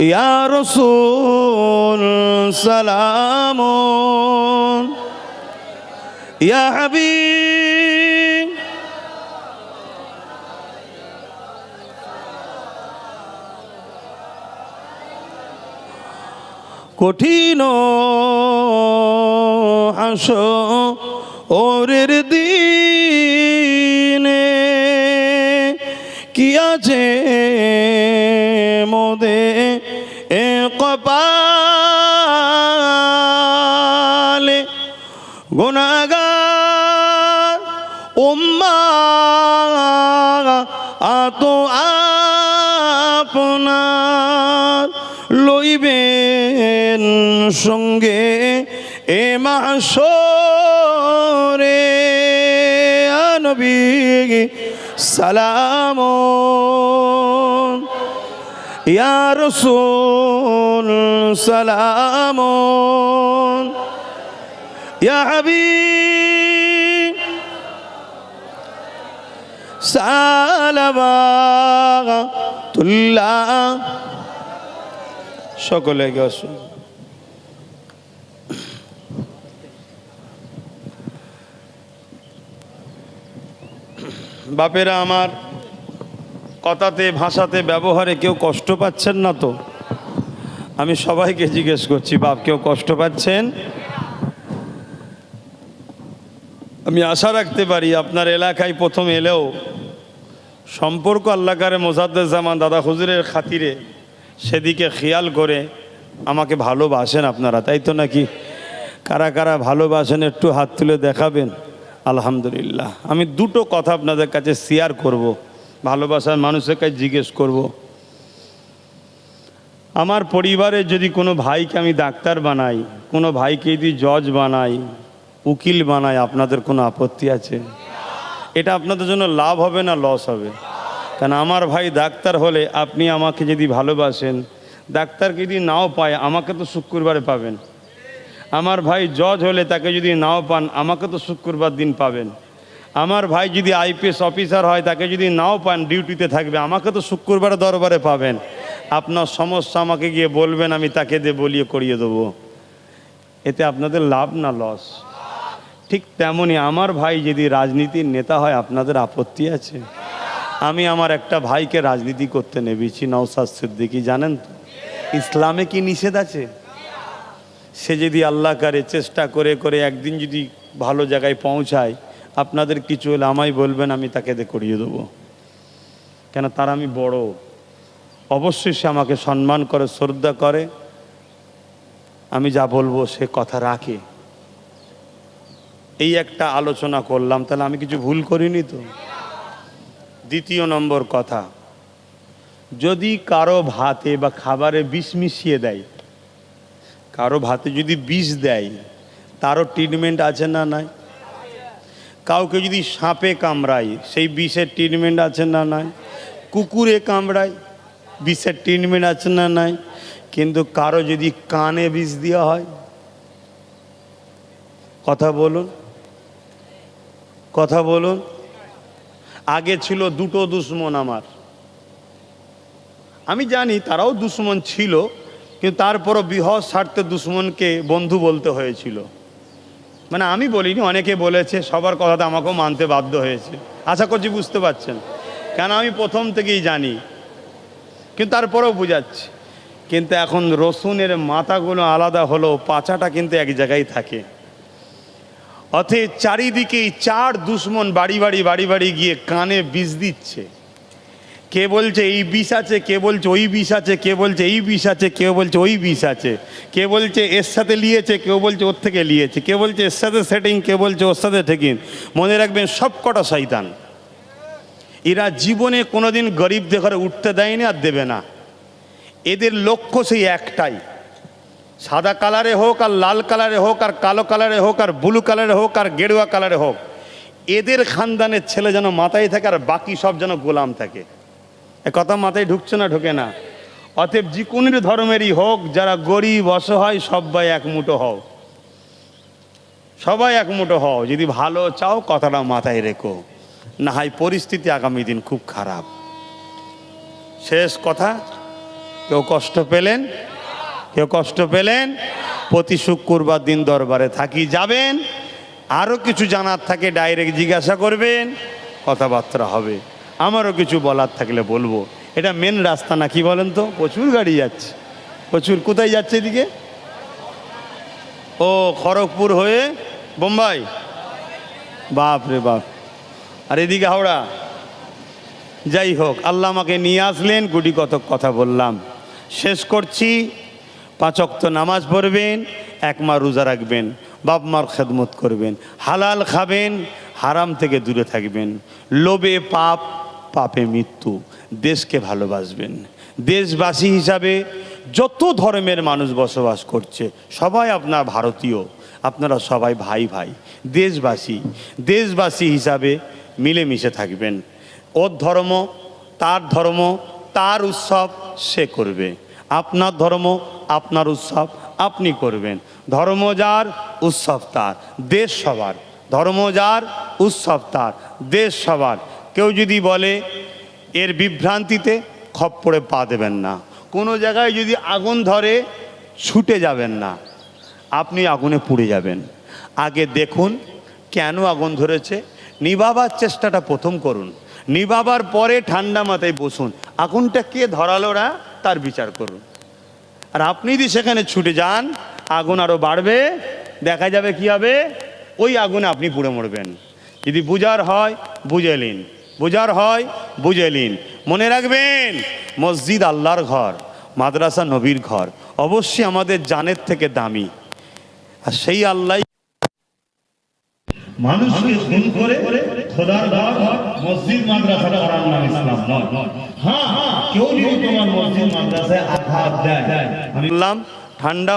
ইয়া রাসূল সালাম, ইয়া হাবিব কঠিন হাসরের দিনে কি আছে মোদে এ কপালে, গুনাহগার উম্মাহ আতো আপনার লইবেন সঙ্গে এ মাহশরে। ইয়া নবী সালাম, ইয়া রাসূল সালাম, ইয়া হাবিব সালাওয়াতুল্লাহ। সকলে গেছো। বাপেরা আমার, কথাতে ভাষাতে ব্যবহারে কেউ কষ্ট পাচ্ছেন না তো? আমি সবাইকে জিজ্ঞেস করছি, বাপ কেউ কষ্ট পাচ্ছেন? আমি আশা রাখতে পারি আপনার এলাকায় প্রথম এলেও সম্পর্ক আল্লাহকারে মোজাদ্দেদ জামান দাদা হুজুরের খাতিরে সেদিকে খেয়াল করে আমাকে ভালোবাসেন আপনারা, তাই তো নাকি? কারা কারা ভালোবাসেন একটু হাত তুলে দেখাবেন। আলহামদুলিল্লাহ। আমি দুটো কথা আপনাদের কাছে শেয়ার করব, ভালোবাসার মানুষের কাছে জিজ্ঞেস করব। আমার পরিবারে যদি কোনো ভাইকে আমি ডাক্তার বানাই, কোনো ভাইকে যদি জজ বানাই, উকিল বানাই, আপনাদের কোনো আপত্তি আছে? এটা আপনাদের জন্য লাভ হবে না লস হবে? কারণ আমার ভাই ডাক্তার হলে আপনি আমাকে যদি ভালোবাসেন, ডাক্তারকে যদি নাও পায় আমাকে তো শুক্রবারে পাবেন। আমার ভাই জজ হলে তাকে যদি নাও পান আমাকে তো শুক্রবার দিন পাবেন। আমার ভাই যদি আইপিএস অফিসার হয় তাকে যদি নাও পান ডিউটিতে থাকবে, আমাকে তো শুক্রবারে দরবারে পাবেন। আপনার সমস্যা আমাকে গিয়ে বলবেন, আমি তাকে দিয়ে বলিয়ে করিয়ে দেবো। এতে আপনাদের লাভ না লস? ঠিক তেমনই আমার ভাই যদি রাজনীতির নেতা হয় আপনাদের আপত্তি আছে? আমি আমার একটা ভাইকে রাজনীতি করতে নেবেছি, নওশাদ সিদ্দিকী, জানেন তো ইসলামে কি নিষেধ আছে? সে যদি আল্লাহ করে চেষ্টা করে করে একদিন যদি ভালো জায়গায় পৌঁছায়, আপনাদের কিছু হলে আমায় বলবেন, আমি তাকে দিয়ে করিয়ে দেবো। কেন? তার আমি বড়, অবশ্যই সে আমাকে সম্মান করে, শ্রদ্ধা করে, আমি যা বলবো সে কথা রাখে। এই একটা আলোচনা করলাম, তাহলে আমি কিছু ভুল করিনি তো? দ্বিতীয় নম্বর কথা, যদি কারো ভাতে বা খাবারে বিষ মিশিয়ে দেয়, কারো ভাতে যদি বিষ দেয়, তারও ট্রিটমেন্ট আছে না নাই? কাউকে যদি সাপে কামড়ায়, সেই বিষের ট্রিটমেন্ট আছে না নাই? কুকুরে কামড়ায়, বিষের ট্রিটমেন্ট আছে না নাই? কিন্তু কারো যদি কানে বিষ দেওয়া হয়, কথা বলুন, কথা বলুন। আগে ছিল দুটো দুশ্মন আমার, আমি জানি তারাও দুশ্মন ছিল, কিন্তু তারপরও বৃহৎ স্বার্থে দুশ্মনকে বন্ধু বলতে হয়েছিল। মানে আমি বলিনি, অনেকে বলেছে, সবার কথাটা আমাকেও মানতে বাধ্য হয়েছে। আশা করছি বুঝতে পারছেন, কেন আমি প্রথম থেকেই জানি, কিন্তু তারপরেও বুঝাচ্ছি। কিন্তু এখন রসুনের মাথাগুলো আলাদা হলো, পাচাটা কিন্তু এক জায়গায় থাকে। অতএব চারিদিকেই চার দুশ্মন বাড়ি বাড়ি বাড়ি বাড়ি গিয়ে কানে বিষ দিচ্ছে। কে বলছে এই বিষ আছে, কে বলছে ওই বিষ আছে, কে বলছে এই বিষ আছে, কেউ বলছে ওই বিষ আছে, কে বলছে এর সাথে লিয়েছে, কেউ বলছে ওর থেকে লিয়েছে, কে বলছে এর সাথে সেটিং, কে বলছে ওর সাথে ঠেকিং। মনে রাখবেন, সব কটা শয়তান। এরা জীবনে কোনোদিন গরিবদের ঘরে উঠতে দেয়নি, আর দেবে না। এদের লক্ষ্য সেই একটাই, সাদা কালারে হোক আর লাল কালারে হোক আর কালো কালারে হোক আর ব্লু কালারে হোক আর গেরুয়া কালারে হোক, এদের খানদানের ছেলে যেন মাথায় থাকে আর বাকি সব যেন গোলাম থাকে। এ কথা মাথায় ঢুকছে না? ঢোকে না। অতএব যে কোনো ধর্মেরই হোক, যারা গরিব অসহায়, সবাই এক মুঠো হও, সবাই এক মুঠো হও। যদি ভালো চাও, কথাটা মাথায় রেখো, না হয় পরিস্থিতি আগামী দিন খুব খারাপ। শেষ কথা, কেউ কষ্ট পেলেন? কেউ কষ্ট পেলেন? প্রতি শুক্রবার দিন দরবারে থাকি, যাবেন। আরও কিছু জানার থাকে ডাইরেক্ট জিজ্ঞাসা করবেন, কথাবার্তা হবে। আমারও কিছু বলার থাকলে বলবো। এটা মেন রাস্তা না, কি বলেন তো? প্রচুর গাড়ি যাচ্ছে, প্রচুর। কোথায় যাচ্ছে এদিকে? ও খড়গপুর হয়ে বোম্বাই, বাপ রে বাপ। আর এদিকে হাওড়া। যাই হোক, আল্লাহ আমাকে নিয়ে আসলেন, গুটি কতক কথা বললাম। শেষ করছি। 5 ওয়াক্ত নামাজ পড়বেন, 1 মাস রোজা রাখবেন, বাপ মার খেদমত করবেন, হালাল খাবেন, হারাম থেকে দূরে থাকবেন। লোভে পাপ, পাপে মৃত্যু। দেশকে ভালোবাসবেন। দেশবাসী হিসাবে যত ধর্মের মানুষ বসবাস করছে, সবাই আপনার ভারতীয়, আপনারা সবাই ভাই ভাই। দেশবাসী, দেশবাসী হিসাবে মিলেমিশে থাকবেন। ওর ধর্ম, তার উৎসব সে করবে। আপনার ধর্ম, আপনার উৎসব আপনি করবেন। ধর্ম যার, উৎসব তার, দেশ সবার। ধর্ম যার, উৎসব তার, দেশ সবার। কেউ যদি বলে, এর বিভ্রান্তিতে খপ্পরে পা দেবেন না। কোনো জায়গায় যদি আগুন ধরে, ছুটে যাবেন না, আপনি আগুনে পুড়ে যাবেন। আগে দেখুন কেন আগুন ধরেছে, নিভাবার চেষ্টাটা প্রথম করুন। নিভাবার পরে ঠান্ডা মাথায় বসুন, আগুনটা কে ধরালো না তার বিচার করুন। আর আপনি যদি সেখানে ছুটে যান, আগুন আরও বাড়বে, দেখা যাবে কি হবে, ওই আগুনে আপনি পুড়ে মরবেন। যদি বুঝার হয় বুঝে নিন, বুঝার হয় বুঝে নিন। মনে রাখবেন, মসজিদ আল্লাহর ঘর, মাদ্রাসা নবীর ঘর, অবশ্যই আমাদের জানের থেকে দামি। আর সেই আল্লাহ মানুষকে খুন করে খোদার ঘর মসজিদ মাদ্রাসাটা করার নাম ইসলাম নয়। হ্যাঁ, কেউ যদি তোমার মসজিদ মাদ্রাসায় আঘাত দেয়, আমি বললাম ঠান্ডা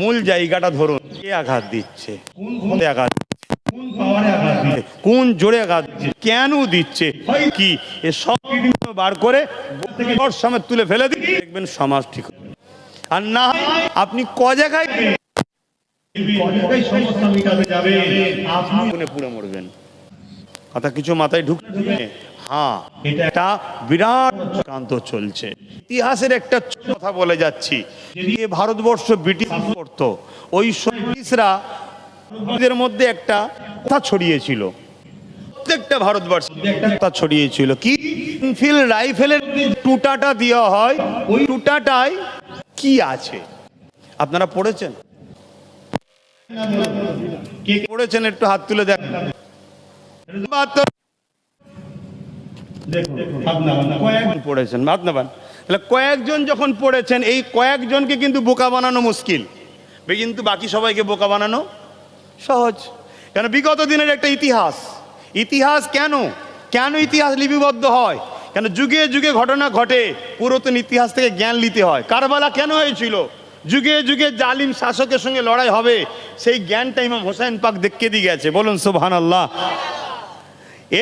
মূল জায়গাটা ধরুন, কে আঘাত দিচ্ছে, কোন আঘাত, কোন পাওয়ারে আঘাত দিচ্ছে, কোন জোরে আঘাত দিচ্ছে, কেন দিচ্ছে, কি, এ সব বার করে ওর সামনে তুলে ফেলে দিন, দেখবেন সমাজ ঠিক হবে। আর না হয় আপনি ক জায়গায় সমস্যা মিটাতে যাবে, আপনি পুড়ে মরবেন। কথা কিছু মাথায় ঢুকছে? হ্যাঁ, এটা বিরাট কান্ত চলছে। ইতিহাসের একটা কথা বলে যাচ্ছি, যে ভারতবর্ষ ব্রিটিশ করতো, ওই ব্রিটিশরা এর মধ্যে একটা কথা ছড়িয়েছিল, প্রত্যেকটা ভারতবর্ষে একটা কথা ছড়িয়েছিল, কি এনফিল্ড রাইফেলের টুটাটা দেওয়া হয়, ওই টুটাটায় কি আছে? আপনারা পড়েছেন? কে পড়েছেন একটু হাত তুলে দেখেন। পড়েছেন বাদ না বান। তাহলে কয়েকজন যখন পড়েছেন, এই কয়েকজনকে কিন্তু বোকা বানানো মুশকিল, কিন্তু বাকি সবাইকে বোকা বানানো সহজ। কেন? বিগত দিনের একটা ইতিহাস। ইতিহাস কেন ইতিহাস লিপিবদ্ধ হয়? কেন যুগে যুগে ঘটনা ঘটে, পুরাতন ইতিহাস থেকে জ্ঞান নিতে হয়। কারবালা কেন হয়েছিল, যুগে যুগে জালিম শাসকের সঙ্গে লড়াই হবে, সেই জ্ঞানটা ইমাম হোসেন পাক দেখে দিয়ে গেছে। বলুন সুবহানাল্লাহ।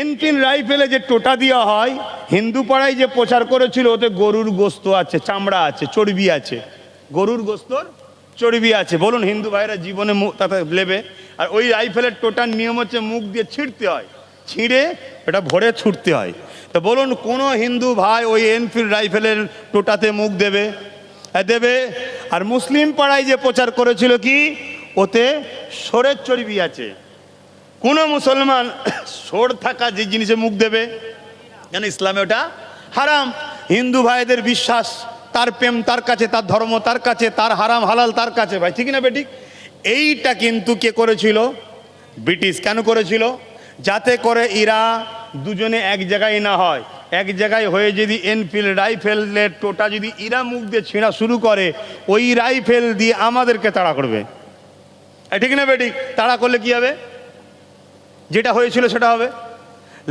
এনফিল্ড রাইফেলে যে টোটা দেওয়া হয়, হিন্দু পাড়ায় যে প্রচার করেছিল, ওতে গরুর গোস্ত আছে, চামড়া আছে, চর্বি আছে, গরুর গোস্তর চর্বি আছে। বলুন হিন্দু ভাইরা জীবনে তাতে নেবে। আর ওই রাইফেলের টোটার নিয়ম হচ্ছে মুখ দিয়ে ছিঁড়তে হয়, ছিঁড়ে এটা ভরে ছুটতে হয়। তো বলুন কোনো হিন্দু ভাই ওই এনফিল্ড রাইফেলের টোটাতে মুখ দেবে? দেবে। আর মুসলিম পাড়ায় যে প্রচার করেছিল কি, ওতে সোরের চর্বি আছে। কোনো মুসলমান সোর থাকা যে জিনিসে মুখ দেবে? কেন ইসলামে ওটা হারাম। হিন্দু ভাইদের বিশ্বাস, তার প্রেম তার কাছে, তার ধর্ম তার কাছে, তার হারাম হালাল তার কাছে। ভাই ঠিক না বেঠিক? এইটা কিন্তু কে করেছিল? ব্রিটিশ। কেন করেছিল? যাতে করে এরা দুজনে এক জায়গায় না হয়। এক জায়গায় হয়ে যদি এনফিল্ড রাইফেলের টোটা যদি ইরা মুখ দিয়ে ছিঁড়া শুরু করে, ওই রাইফেল দিয়ে আমাদেরকে তাড়া করবে। ঠিক না বেঠিক? তাড়া করলে কি হবে? যেটা হয়েছিল সেটা হবে।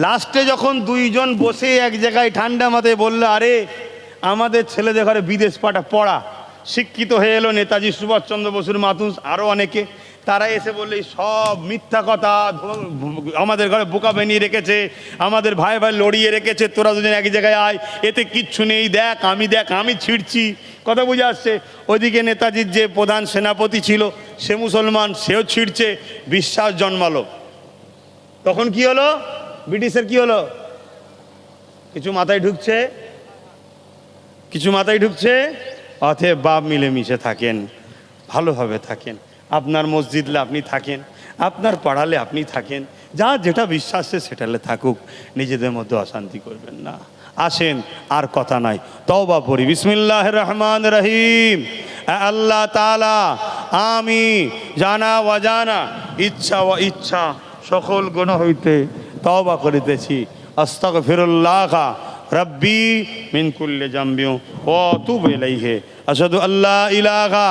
লাস্টে যখন দুইজন বসে এক জায়গায় ঠান্ডা মাথায় বললো, আরে আমাদের ছেলেদের ঘরে বিদেশ পড়া শিক্ষিত হয়ে এলো, নেতাজি সুভাষচন্দ্র বসুর মাতুস আরও অনেকে, তারা এসে বললে সব মিথ্যা কথা, আমাদের ঘরে বোকা বানিয়ে রেখেছে, আমাদের ভাই ভাই লড়িয়ে রেখেছে, তোরা দুজন এক জায়গায় আয়, এতে কিচ্ছু নেই, দেখ আমি ছিঁড়ছি। কথা বুঝে আসছে? ওইদিকে নেতাজির যে প্রধান সেনাপতি ছিল সে মুসলমান, সেও ছিঁড়ছে, বিশ্বাস জন্মালো। তখন কি হলো? ব্রিটিশের কি হলো? কিছু মাথায় ঢুকছে, কিছু মাথায় ঢুকছে। অতএব বাপ মিলেমিশে থাকেন, ভালোভাবে থাকেন। আপনার মসজিদলে আপনি থাকেন, আপনার পাড়ালে আপনি থাকেন, যা যেটা বিশ্বাসে সেটালে থাকুক, নিজেদের মধ্যে অশান্তি করবেন না। আসেন, আর কথা নাই, তওবা পড়ি। বিসমিল্লাহির রহমানির রহিম। আল্লাহ তাআলা আমি জানা অজানা, ইচ্ছা ও ইচ্ছা সকল গুনাহ হইতে তওবা করিতেছি। আস্তাগফিরুল্লাহ রব্বি মিন কুল্লি জামবি ওয়া আতুবু ইলাইহি। আশহাদু আল্লা ইলাহা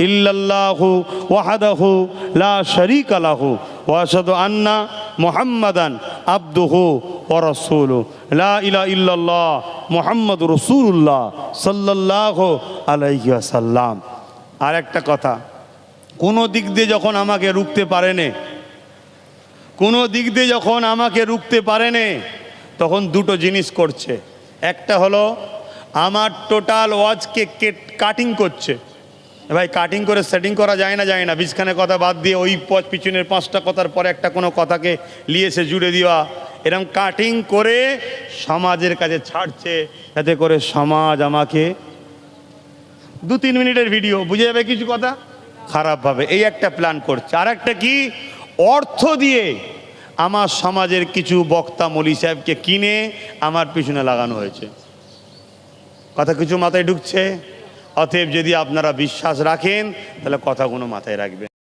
ইল্লাল্লাহু ওয়াহদাহু লা শারীকা লাহু ওয়া আশহাদু আন্না মুহাম্মাদান আবদুহু ওয়া রাসূলুহু। লা ইলাহা ইল্লাল্লাহ মুহাম্মাদুর রাসূলুল্লাহ সাল্লাল্লাহু আলাইহি ওয়াসাল্লাম। আর একটা কথা, কোনো দিক দিয়ে যখন আমাকে রুখতে পারেনে, কোনো দিক দিয়ে যখন আমাকে রুখতে পারেনে, তখন দুটো জিনিস করছে। একটা হলো আমার টোটাল ওয়াজকে কাটিং করছে। ভাই কাটিং করে সেটিং করা যায় না, বিছখানে কথা বাদ দিয়ে ওই পিছনের 5টা কথার পরে একটা কোনো কথাকে নিয়ে এসে জুড়ে দেওয়া, এরকম কাটিং করে সমাজের কাছে ছাড়ছে, যাতে করে সমাজ আমাকে 2-3 মিনিটের ভিডিও বুঝে যাবে কিছু কথা খারাপভাবে, এই একটা প্ল্যান করছে। আর একটা কি, অর্থ দিয়ে আমার সমাজের কিছু বক্তা মৌলী সাহেবকে কিনে আমার পিছনে লাগানো হয়েছে। কথা কিছু মাথায় ঢুকছে? অতএব যদি আপনারা বিশ্বাস রাখেন তাহলে কথাগুলো মাথায় রাখবেন।